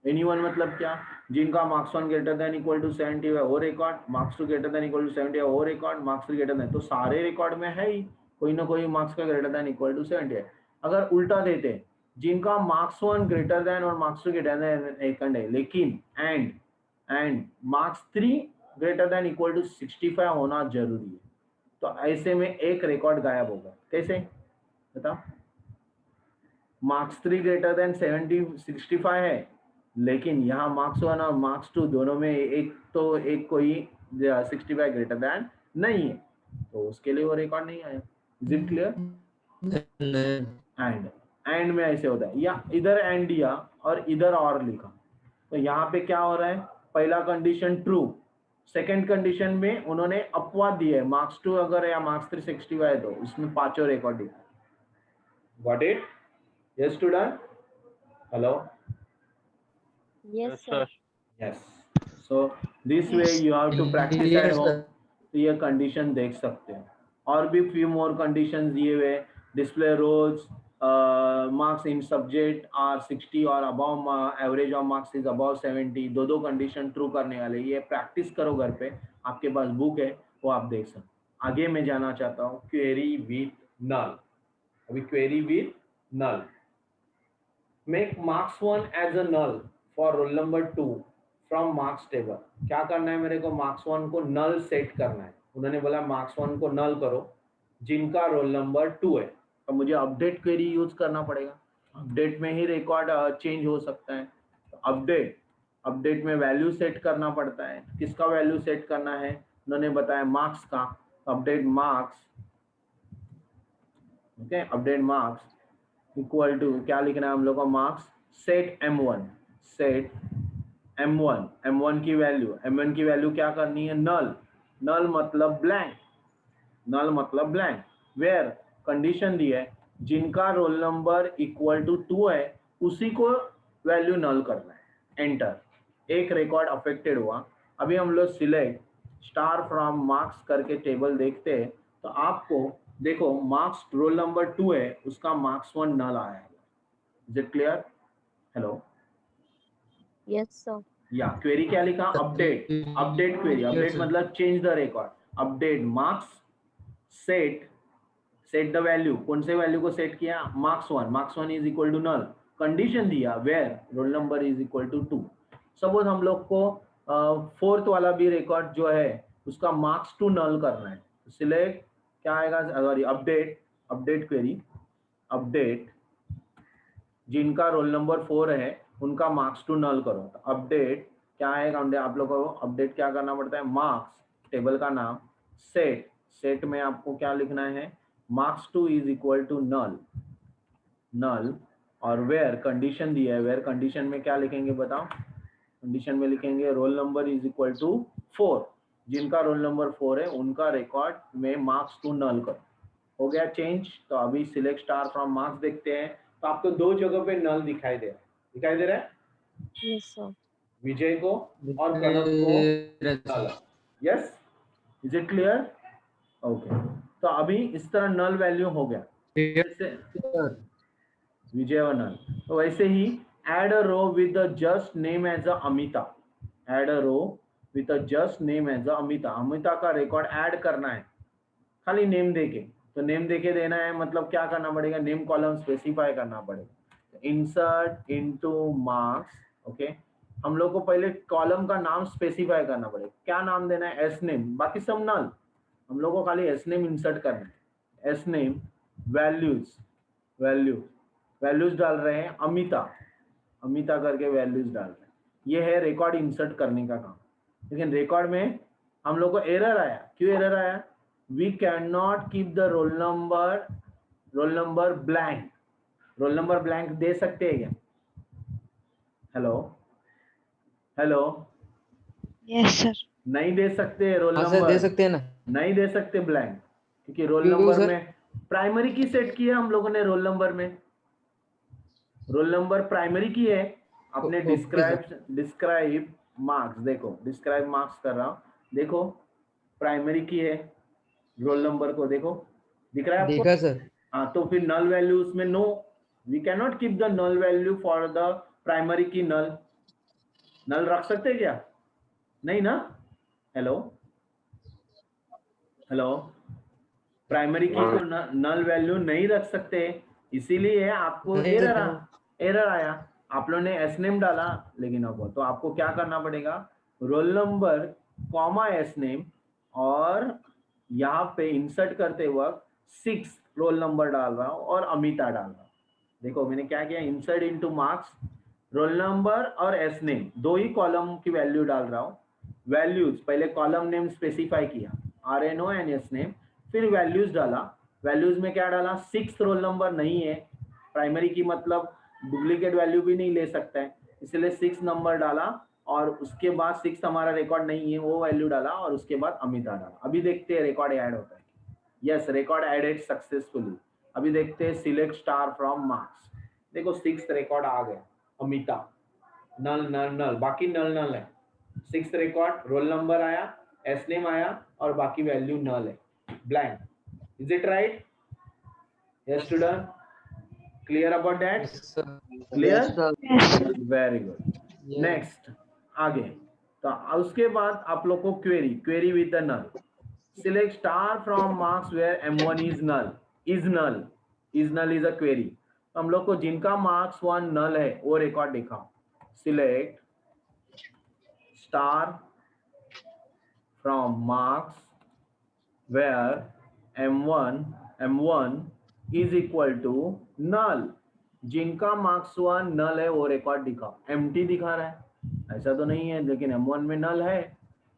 Any one मतलब क्या, जिनका marks 1 greater than equal to 70 है वो record, marks 2 greater than equal to 70 है वो रिकॉर्ड, मार्क्स 3 ग्रेटर देन, तो सारे रिकॉर्ड में है ही कोई ना कोई मार्क्स का ग्रेटर देन इक्वल टू 70 है। अगर उल्टा देते जिनका मार्क्स 1 ग्रेटर देन और मार्क्स 2 ग्रेटर देन एक है, लेकिन and marks 3 greater than equal to 65 होना जरूरी है, तो ऐसे में एक रिकॉर्ड गायब होगा। कैसे बताओ? मार्क्स 3 ग्रेटर देन 65 है, लेकिन यहाँ मार्क्स 1 और मार्क्स 2 दोनों में एक कोई 65 ग्रेटर देन नहीं है, तो उसके लिए वो रिकॉर्ड नहीं आया। Is it clear? एंड में ऐसे होता है, या इधर एंड दिया और इधर और लिखा, तो यहाँ पे क्या हो रहा है, पहला कंडीशन ट्रू, सेकंड कंडीशन में उन्होंने अपवाद दिया है, मार्क्स 2 अगर या मार्क्स 3 65 है तो उसमें पांचों रिकॉर्ड दिखा। Got it? Yes student? Hello? Yes, sir. Yes. So this way Yes. you have to practice at Yes, home. sir. तो ये कंडीशन देख सकते हैं, और भी few more conditions दिए हुए, display rows, marks in subject are 60 और above, average of marks is above 70, दो कंडीशन ट्रू करने वाले, ये प्रैक्टिस करो घर पे, आपके पास बुक है वो आप देख सकते। आगे मैं जाना चाहता हूँ क्वेरी विथ नल। अभी query with null, make marks 1 as a null for roll number 2 from marks table. क्या करना है, मेरे को मार्क्स 1 को नल सेट करना है। उन्होंने बोला मार्क्स 1 को नल करो जिनका रोल नंबर 2 है, तो मुझे अपडेट क्वेरी यूज करना पड़ेगा। अपडेट में ही रिकॉर्ड चेंज हो सकता है, तो अपडेट में वैल्यू सेट करना पड़ता है। किसका वैल्यू सेट करना है, उन्होंने बताया मार्क्स का, update marks, okay, update marks equal to क्या लिखना है हम लोग को, marks set M1, set M1 की वैल्यू क्या करनी है, नल मतलब ब्लैंक, वेयर कंडीशन दी है जिनका रोल नंबर इक्वल टू 2 है उसी को वैल्यू नल करना है। एंटर, एक रिकॉर्ड अफेक्टेड हुआ। अभी हम लोग सिलेक्ट स्टार फ्रॉम मार्क्स करके टेबल देखते हैं, तो आपको देखो मार्क्स रोल नंबर 2 है, उसका मार्क्स 1 नल आया है। Is it clear? Hello? Yes, sir. या क्वेरी क्या लिखा, अपडेट क्वेरी, अपडेट मतलब change the record, update marks set the value, कौन से वैल्यू को सेट किया, marks 1 is equal to null, condition दिया where roll number is equal to 2। Suppose हम लोग को फोर्थ वाला भी रिकॉर्ड जो है उसका मार्क्स 2 नल करना है, सिलेक्ट क्या आएगा, सॉरी अपडेट क्वेरी, अपडेट जिनका रोल नंबर 4 है उनका मार्क्स टू नल करो। तो अपडेट क्या है, आप लोगों को अपडेट क्या करना पड़ता है, मार्क्स टेबल का नाम, सेट, सेट में आपको क्या लिखना है, marks two is equal to null, null, और वेयर कंडीशन दिया है, वेयर कंडीशन में क्या लिखेंगे बताओ, कंडीशन में लिखेंगे roll number is equal to 4, जिनका रोल नंबर 4 है उनका रिकॉर्ड में मार्क्स टू नल करो। हो गया चेंज। तो अभी सिलेक्ट स्टार फ्रॉम मार्क्स देखते हैं, तो आपको दो जगह पे नल दिखाई दे रहा है, Yes, sir. विजय को और कनक को null. Yes, is it clear? Okay, तो अभी इस तरह नल वैल्यू हो गया जैसे विजय और नल। तो वैसे ही add a row with the just name as a Amita, add a row with a just name as a Amita, Amita का रिकॉर्ड ऐड करना है खाली नेम देके। तो नेम देके देना है मतलब क्या करना पड़ेगा, नेम कॉलम स्पेसिफाई करना पड़ेगा, इंसर्ट इनटू मार्क्स। ओके, हम लोग को पहले कॉलम का नाम स्पेसिफाई करना पड़ेगा, क्या नाम देना है, एस नेम, बाकी सब नल, हम लोग को खाली एस नेम इंसर्ट करना है। एस नेम वैल्यूज, वैल्यूज डाल रहे हैं अमिता, अमिता करके वैल्यूज डाल रहे हैं, ये है रिकॉर्ड इंसर्ट करने का काम। लेकिन रिकॉर्ड में हम लोग को एरर आया, क्यों एरर आया, we can not keep the roll number blank, roll number blank दे सकते हैं क्या, हेलो हेलो, यस सर। नहीं दे सकते रोल हाँ सर, नंबर, दे सकते हैं ना। नहीं दे सकते ब्लैंक, क्योंकि रोल क्यों नंबर सर? में प्राइमरी की सेट की है हम लोगों ने, रोल नंबर में रोल नंबर प्राइमरी की है, अपने ओके डिस्क्राइब मार्क्स, देखो डिस्क्राइब मार्क्स कर रहा हूँ, देखो प्राइमरी की है, रोल नंबर को देखो दिख रहा है आपको, देखा सर। हाँ, तो फिर नल वैल्यू उसमें no, we can not keep the null value for the primary key, null नल रख सकते हैं क्या, नहीं ना, हेलो हेलो, प्राइमरी की को नल वैल्यू नहीं रख सकते, इसीलिए आपको नहीं एरर रखा। एरर आया, आप लोगों ने एस नेम डाला लेकिन अब तो आपको क्या करना पड़ेगा, roll number comma S name, और यहाँ पे इंसर्ट करते वक्त 6 रोल नंबर डाल रहा हूँ और अमिता डाल रहा हूँ। देखो मैंने क्या किया, insert into marks, roll number और एस नेम दो ही कॉलम की वैल्यू डाल रहा हूँ, वैल्यूज पहले कॉलम नेम स्पेसिफाई किया RNO एंड एस नेम, फिर वैल्यूज डाला, वैल्यूज में क्या डाला, 6 रोल नंबर नहीं है प्राइमरी की, मतलब डुप्लीकेट वैल्यू भी नहीं ले सकता है, इसलिए 6 नंबर डाला, और उसके बाद 6 हमारा रिकॉर्ड नहीं है वो वैल्यू डाला, और उसके बाद अमिता डाला। अभी देखते हैं रिकॉर्ड ऐड होता है, यस रिकॉर्ड एडेड सक्सेसफुली। अभी देखते हैं सिलेक्ट स्टार फ्रॉम मार्क्स, देखो 6 रिकॉर्ड आ गया, अमिता नल नल नल, बाकी नल नल है, 6 रिकॉर्ड, रोल नंबर आया, एस नेम आया, और बाकी वैल्यू नल है, blank. Is it right? Yes student, clear about that? Yes, sir. Clear, Yes, sir. Yes sir. Very good. Yes. Next आगे, तो उसके बाद आप लोग को query with the null, select star from marks where M1 is null, is null is a query, हम लोग को जिनका मार्क्स 1 नल है वो रिकॉर्ड दिखाओ, select star from marks where M1 is equal to null, जिनका मार्क्स 1 नल है वो रिकॉर्ड दिखाओ, एम्प्टी दिखा रहा है, ऐसा तो नहीं है, लेकिन M1 में नल है,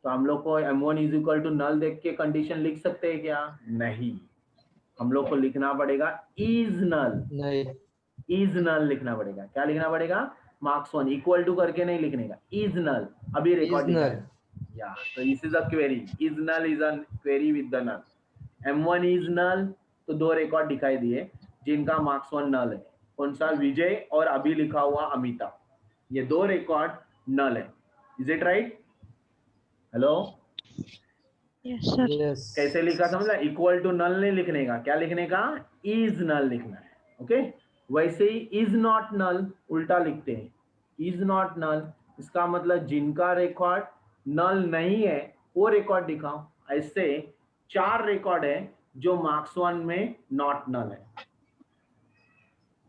तो हम लोग को M1 इज इक्वल टू नल देख के कंडीशन लिख सकते हैं क्या, नहीं, हम लोग को लिखना पड़ेगा इज नल, नहीं। इज नल लिखना पड़ेगा, क्या लिखना पड़ेगा, मार्क्स 1 इक्वल टू करके नहीं लिखने का, इज नल, अभी रिकॉर्ड Is null. दिखाएगा, या तो this is a query, is null is a query with the null, M1 is null, तो 2 रिकॉर्ड दिखाई दिए जिनका मार्क्स 1 नल है, कौन सा, विजय और अभी लिखा हुआ अमिता, ये 2 रिकॉर्ड नल है, is it right? Hello, yes sir. Yes. कैसे लिखा समझ ला, इक्वल टू नल नहीं लिखने का, क्या लिखने का, इज नल लिखना है, ओके। वैसे ही इज नॉट नल उल्टा लिखते हैं, इज नॉट नल, इसका मतलब जिनका रिकॉर्ड नल नहीं है वो रिकॉर्ड दिखाओ, ऐसे 4 रिकॉर्ड है जो मार्क्स 1 में नॉट नल है,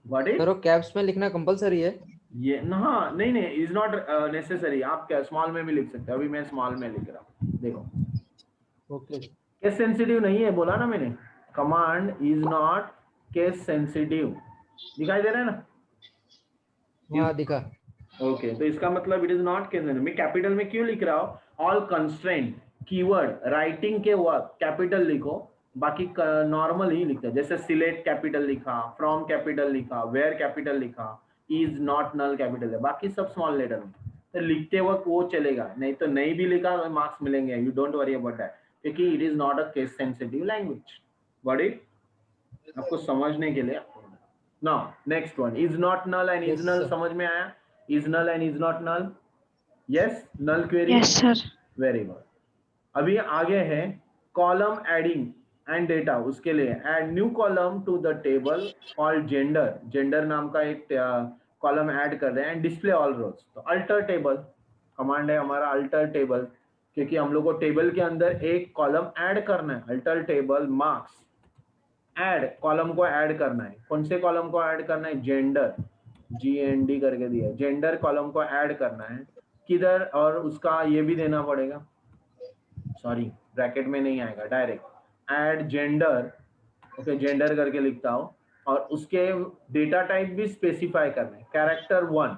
गॉट इट? सर, वो कैप्स में लिखना कंपलसरी है? ये हाँ, नहीं इज नॉट नेसेसरी, आप क्या स्मॉल में भी लिख सकते हैं, अभी मैं स्मॉल में लिख रहा हूँ, देखो ओके। केस सेंसिटिव नहीं है, बोला ना मैंने, command is not case sensitive, दिखाई दे रहा है ना, हाँ, दिखा। ओके तो इसका मतलब इट इज नॉट कैपिटल। मैं कैपिटल में क्यों लिख रहा हूँ? ऑल कंस्ट्रेंट कीवर्ड राइटिंग के वर्क कैपिटल लिखो, बाकी नॉर्मल ही लिखते हैं। जैसे सिलेक्ट कैपिटल लिखा, फ्रॉम कैपिटल लिखा, वेयर कैपिटल लिखा, इज नॉट नल कैपिटल है, बाकी सब स्मॉल लेटर में। तो लिखते वक्त वो चलेगा, नहीं तो नहीं भी लिखा तो मार्क्स मिलेंगे, you don't worry about that, क्योंकि it is not a case sensitive language. But it आपको समझने के लिए। Now next one, is not null and is Yes, null sir. समझ में आया? Is null and is not null, yes null query, Yes, sir. Very good. अभी आगे है कॉलम एडिंग एंड डेटा, उसके लिए add new column to the table called gender, gender नाम का एक कॉलम ऐड कर रहे हैं, एंड डिस्प्ले ऑल रोज। तो अल्टर टेबल कमांड है हमारा, अल्टर टेबल, क्योंकि हम लोग को टेबल के अंदर एक कॉलम ऐड करना है। Alter table marks add, column को ऐड करना है। कौन से कॉलम को ऐड करना है? जेंडर, GND करके दिया, जेंडर कॉलम को ऐड करना है। किधर? और उसका ये भी देना पड़ेगा, सॉरी ब्रैकेट में नहीं आएगा, direct add gender. Okay gender करके लिखता हूँ, और उसके डेटा टाइप भी स्पेसिफाई करना है। कैरेक्टर 1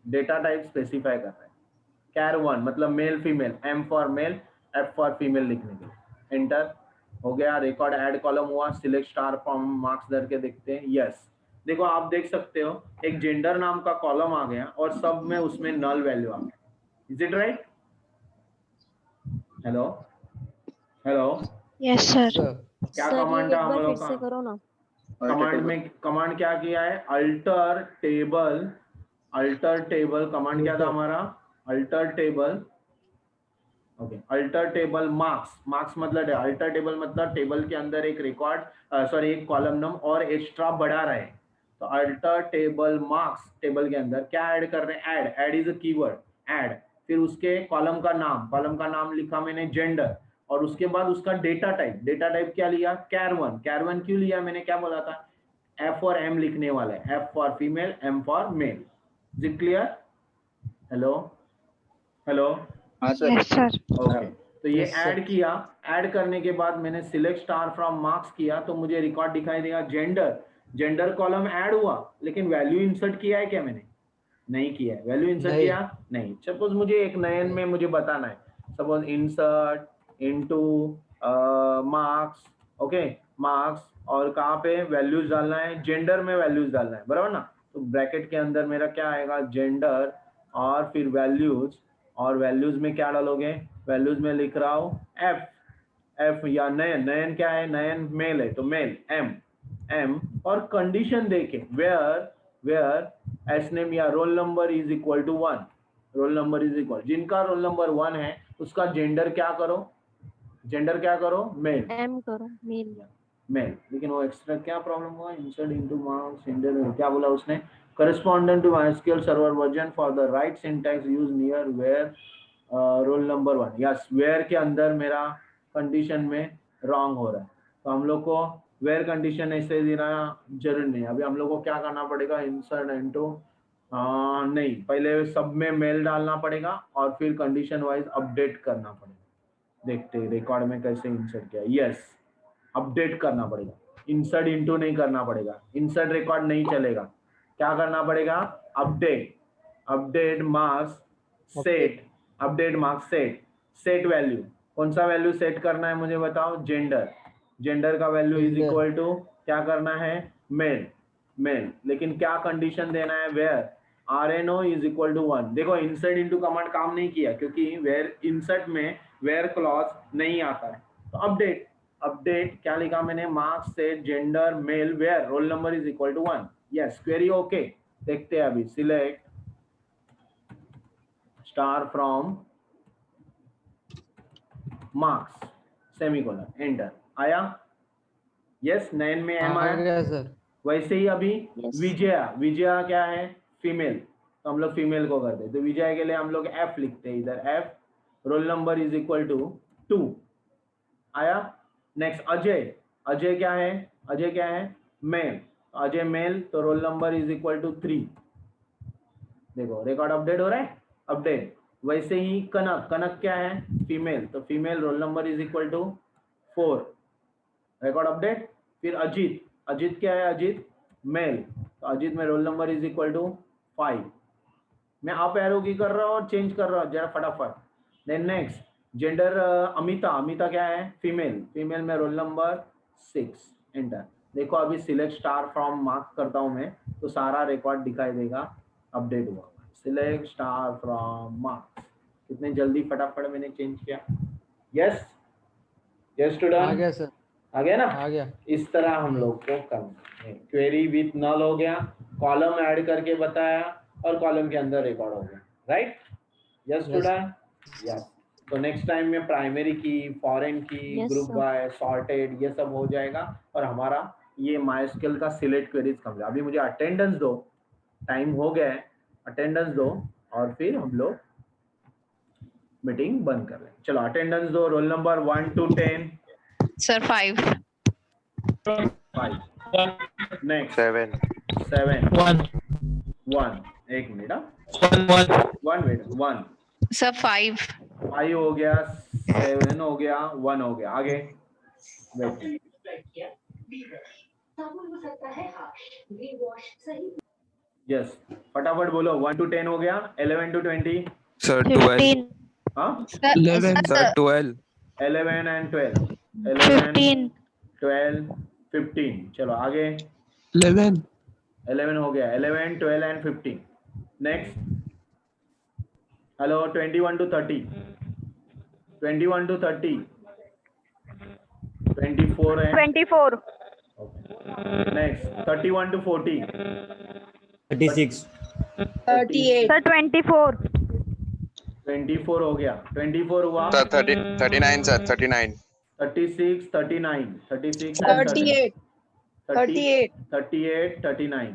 डेटा टाइप स्पेसिफाई करना है। कैर 1 मतलब male female, M for male, F for female लिखने के लिए। एंटर हो गया, रिकॉर्ड ऐड कॉलम हुआ। सिलेक्ट स्टार फ्रॉम मार्क्स दर के देखते हैं, यस। देखो आप देख सकते हो एक जेंडर नाम का कॉलम आ गया और सब में उसमें नल वैल्यू आ गया। Is it right? Hello hello, Yes, sir. Sir. क्या सर ये कमांड एक था हम बार लोग फिर का? से करो ना। कमांड में कमांड क्या किया है? Alter table, alter table command क्या था हमारा? Alter table, okay alter table marks, marks मतलब अल्टर टेबल मतलब टेबल के अंदर एक रिकॉर्ड सॉरी एक कॉलम नंबर और एक्स्ट्रा बढ़ा रहे हैं। तो अल्टर टेबल मार्क्स, टेबल के अंदर क्या ऐड कर रहे हैं? Add, add is a keyword, add. फिर उसके कॉलम का नाम, कॉलम का नाम लिखा मैंने जेंडर, और उसके बाद उसका डेटा टाइप, डेटा टाइप क्या लिया? कैर 1, कैर 1 क्यों लिया? मैंने क्या बोला था? F और M लिखने वाला है, F for female, M for male. Is it clear? Hello hello, Yes, sir. Okay तो ये Yes, sir. ऐड किया। ऐड करने के बाद मैंने सिलेक्ट स्टार फ्रॉम मार्क्स किया, तो मुझे रिकॉर्ड दिखाई देगा जेंडर, जेंडर कॉलम ऐड हुआ, लेकिन वैल्यू इंसर्ट किया है क्या मैंने? नहीं किया है। वैल्यू इंसर्ट नहीं। किया? नहीं। सपोज मुझे एक नयन में मुझे बताना है, suppose insert into marks, okay marks, और कहाँ पे वैल्यूज डालना है? जेंडर में वैल्यूज डालना है, बराबर ना? तो ब्रैकेट के अंदर मेरा क्या आएगा? जेंडर, और फिर वैल्यूज, और वैल्यूज में क्या डालोगे? वैल्यूज में लिख रहा हूँ एफ, एफ या नयन, नयन क्या है? नयन मेल है तो मेल, एम, एम, और कंडीशन देके वेयर, वेयर एस नेम या roll number is equal to 1, roll number is equal, जिनका रोल नंबर 1 है उसका जेंडर क्या करो? जेंडर क्या करो? मेल, एम करो, मेल। मेल। लेकिन वो एक्स्ट्रा क्या प्रॉब्लम हुआ? इंसर्ट इनटू मार्क्स, जेंडर क्या बोला उसने? Correspondent to MySQL server version for the right syntax use near where roll number 1, yes where के अंदर मेरा कंडीशन में रॉन्ग हो रहा है, तो हम लोग को वेयर कंडीशन ऐसे देना जरूरी नहीं। अभी हम लोग को क्या करना पड़ेगा? इंसर्ट इनटू नहीं, पहले सब में मेल डालना पड़ेगा और फिर कंडीशन वाइज अपडेट करना पड़ेगा। देखते हैं रिकॉर्ड में कैसे इंसर्ट किया। यस अपडेट करना पड़ेगा, इंसर्ट इनटू नहीं करना पड़ेगा, इंसर्ट रिकॉर्ड नहीं चलेगा। क्या करना पड़ेगा? Update, update marks set, update marks set, set value. कौन सा वैल्यू सेट करना है मुझे बताओ? जेंडर, जेंडर का value is Gender. Equal to क्या करना है? Male, male. लेकिन क्या कंडीशन देना है? Where RNO is equal to 1। देखो इंसर्ट इनटू कमांड काम नहीं किया, क्योंकि वेयर इंसर्ट में वेयर क्लॉज नहीं आता है। तो अपडेट, अपडेट क्या लिखा मैंने? Marks set gender male where roll number is equal to 1, yes query okay. देखते हैं अभी, select star from marks semicolon, enter आया? यस 9 में M आ आया। गया सर। वैसे ही अभी Yes. विजया, विजया क्या है? फीमेल, तो हम लोग फीमेल को करते हैं, तो विजया के लिए हम लोग F लिखते हैं इधर, F roll number is equal to 2 आया। नेक्स्ट अजय, अजय क्या है? अजय क्या है? मेल, अजय मेल, तो roll number is equal to 3। देखो रिकॉर्ड अपडेट हो रहा है, अपडेट। वैसे ही कनक, कनक क्या है? फीमेल, तो female roll number is equal to 4, record update. फिर अजीत, अजीत क्या है? अजीत मेल, तो अजीत में roll number is equal to 5। मैं अप एरो की कर रहा हूँ और चेंज कर रहा हूँ जरा फटाफट। Then next gender Amita, Amita क्या है? फीमेल, फीमेल में रोल नंबर 6 एंटर। देखो अभी सिलेक्ट स्टार फ्रॉम मार्क करता हूँ मैं तो सारा रिकॉर्ड दिखाई देगा, अपडेट हुआ। सिलेक्ट स्टार फ्रॉम मार्क्स, कितने जल्दी फटाफट मैंने चेंज किया। यस यस आ स्टूडेंट, गया सर, आ गया ना? आ गया। इस तरह हम लोग को करना है। क्वेरी विथ नल हो गया, कॉलम ऐड करके बताया और कॉलम के अंदर रिकॉर्ड हो गया, राइट? Yes student, yes. तो नेक्स्ट टाइम में primary key, foreign key, Yes, group sir. By, sorted, ये सब हो जाएगा और हमारा ये माइस्क्यूएल का सिलेक्ट क्वेरीज कम। अभी मुझे अटेंडेंस दो, टाइम हो गया है, अटेंडेंस दो और फिर हम लोग मीटिंग बंद कर लें। चलो अटेंडेंस दो, role number 1 to 10। Sir, 5. 5, next 7. 7, 1, एक मिनट, 1 मिनट, 1, Sir, 5. 5 हो गया, 7 हो गया, 1 हो गया, आगे वेट। यस फटाफट बोलो, 1 to 10 हो गया, 11 to 20। Sir, 12. 15, हाँ, Sir, 11. Sir, 12. 11 and 12, 11, 15, 12, 15। चलो आगे, 11. 11 हो गया, 11, 12 and 15। Next, hello, 21 to 30, 21 to 30, 24 है। 24. Next, 31 to 40, 36, 38, Sir, 24. 24 हो गया, 24 हुआ, Sir, 39. Sir, 39. 36, 39, 36 and 38, 38, 39,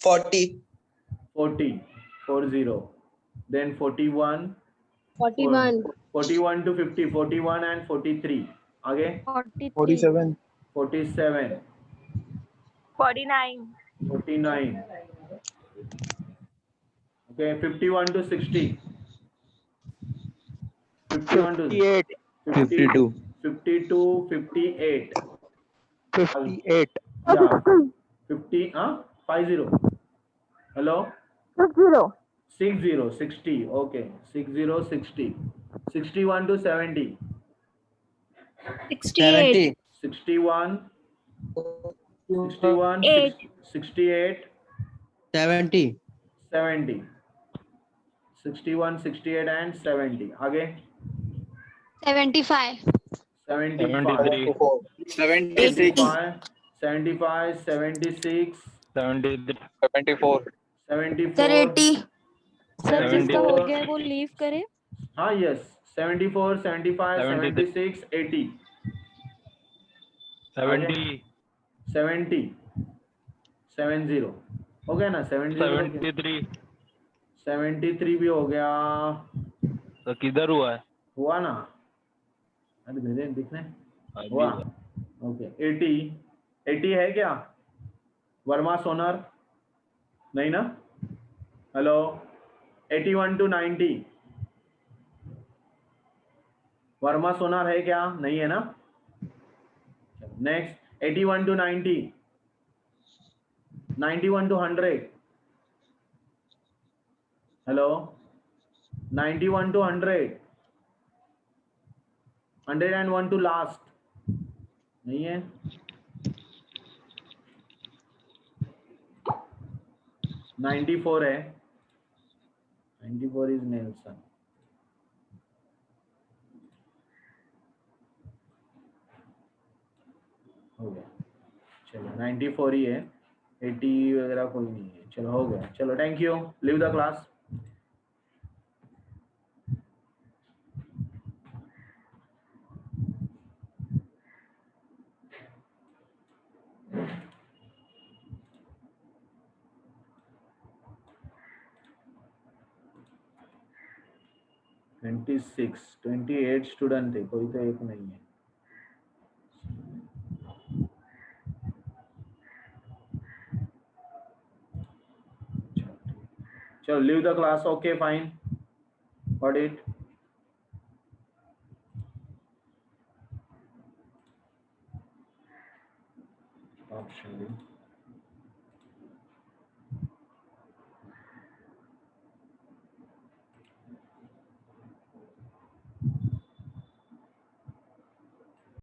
40. 40, 40, then 41, 41 to 50, 41 and 43, आगे 43, 47, 49. 49, okay, 51 to 60, 51 to 52. 52, 58, 58. yeah, 50, 50, hello, 60. 60, 60, okay, 60, 60, 61 to 70, 68, 61, 61, 8. 68, 70, 70, 61, 68 and 70, आगे 75, 75, 75, 75, 76, 74. 74, Sir 80, सर जिसका हो 74, गया है वो लीव करे. हाँ यस, 74, 75, 76, 80, 70, 70 हो गया ना, 70, 73 भी हो गया, तो किधर हुआ है? हुआ ना, अरे भेजे दिखने हुआ, ओके। 80, 80 है क्या? वर्मा सोनर नहीं ना, हेलो, 81 to 90, वर्मा सोनार है क्या? नहीं है ना। Next, 81 to 90, 91 to 100, hello, 91 to 100, 101 to last नहीं है। 94 है, 94 इज नेल्सन। हो गया, चलो 94 ही है, 80 वगैरह कोई नहीं है। चलो हो गया, चलो thank you, leave the class. Twenty 28 student थे, कोई तो एक नहीं है। चलो leave the class, okay fine, got it. Option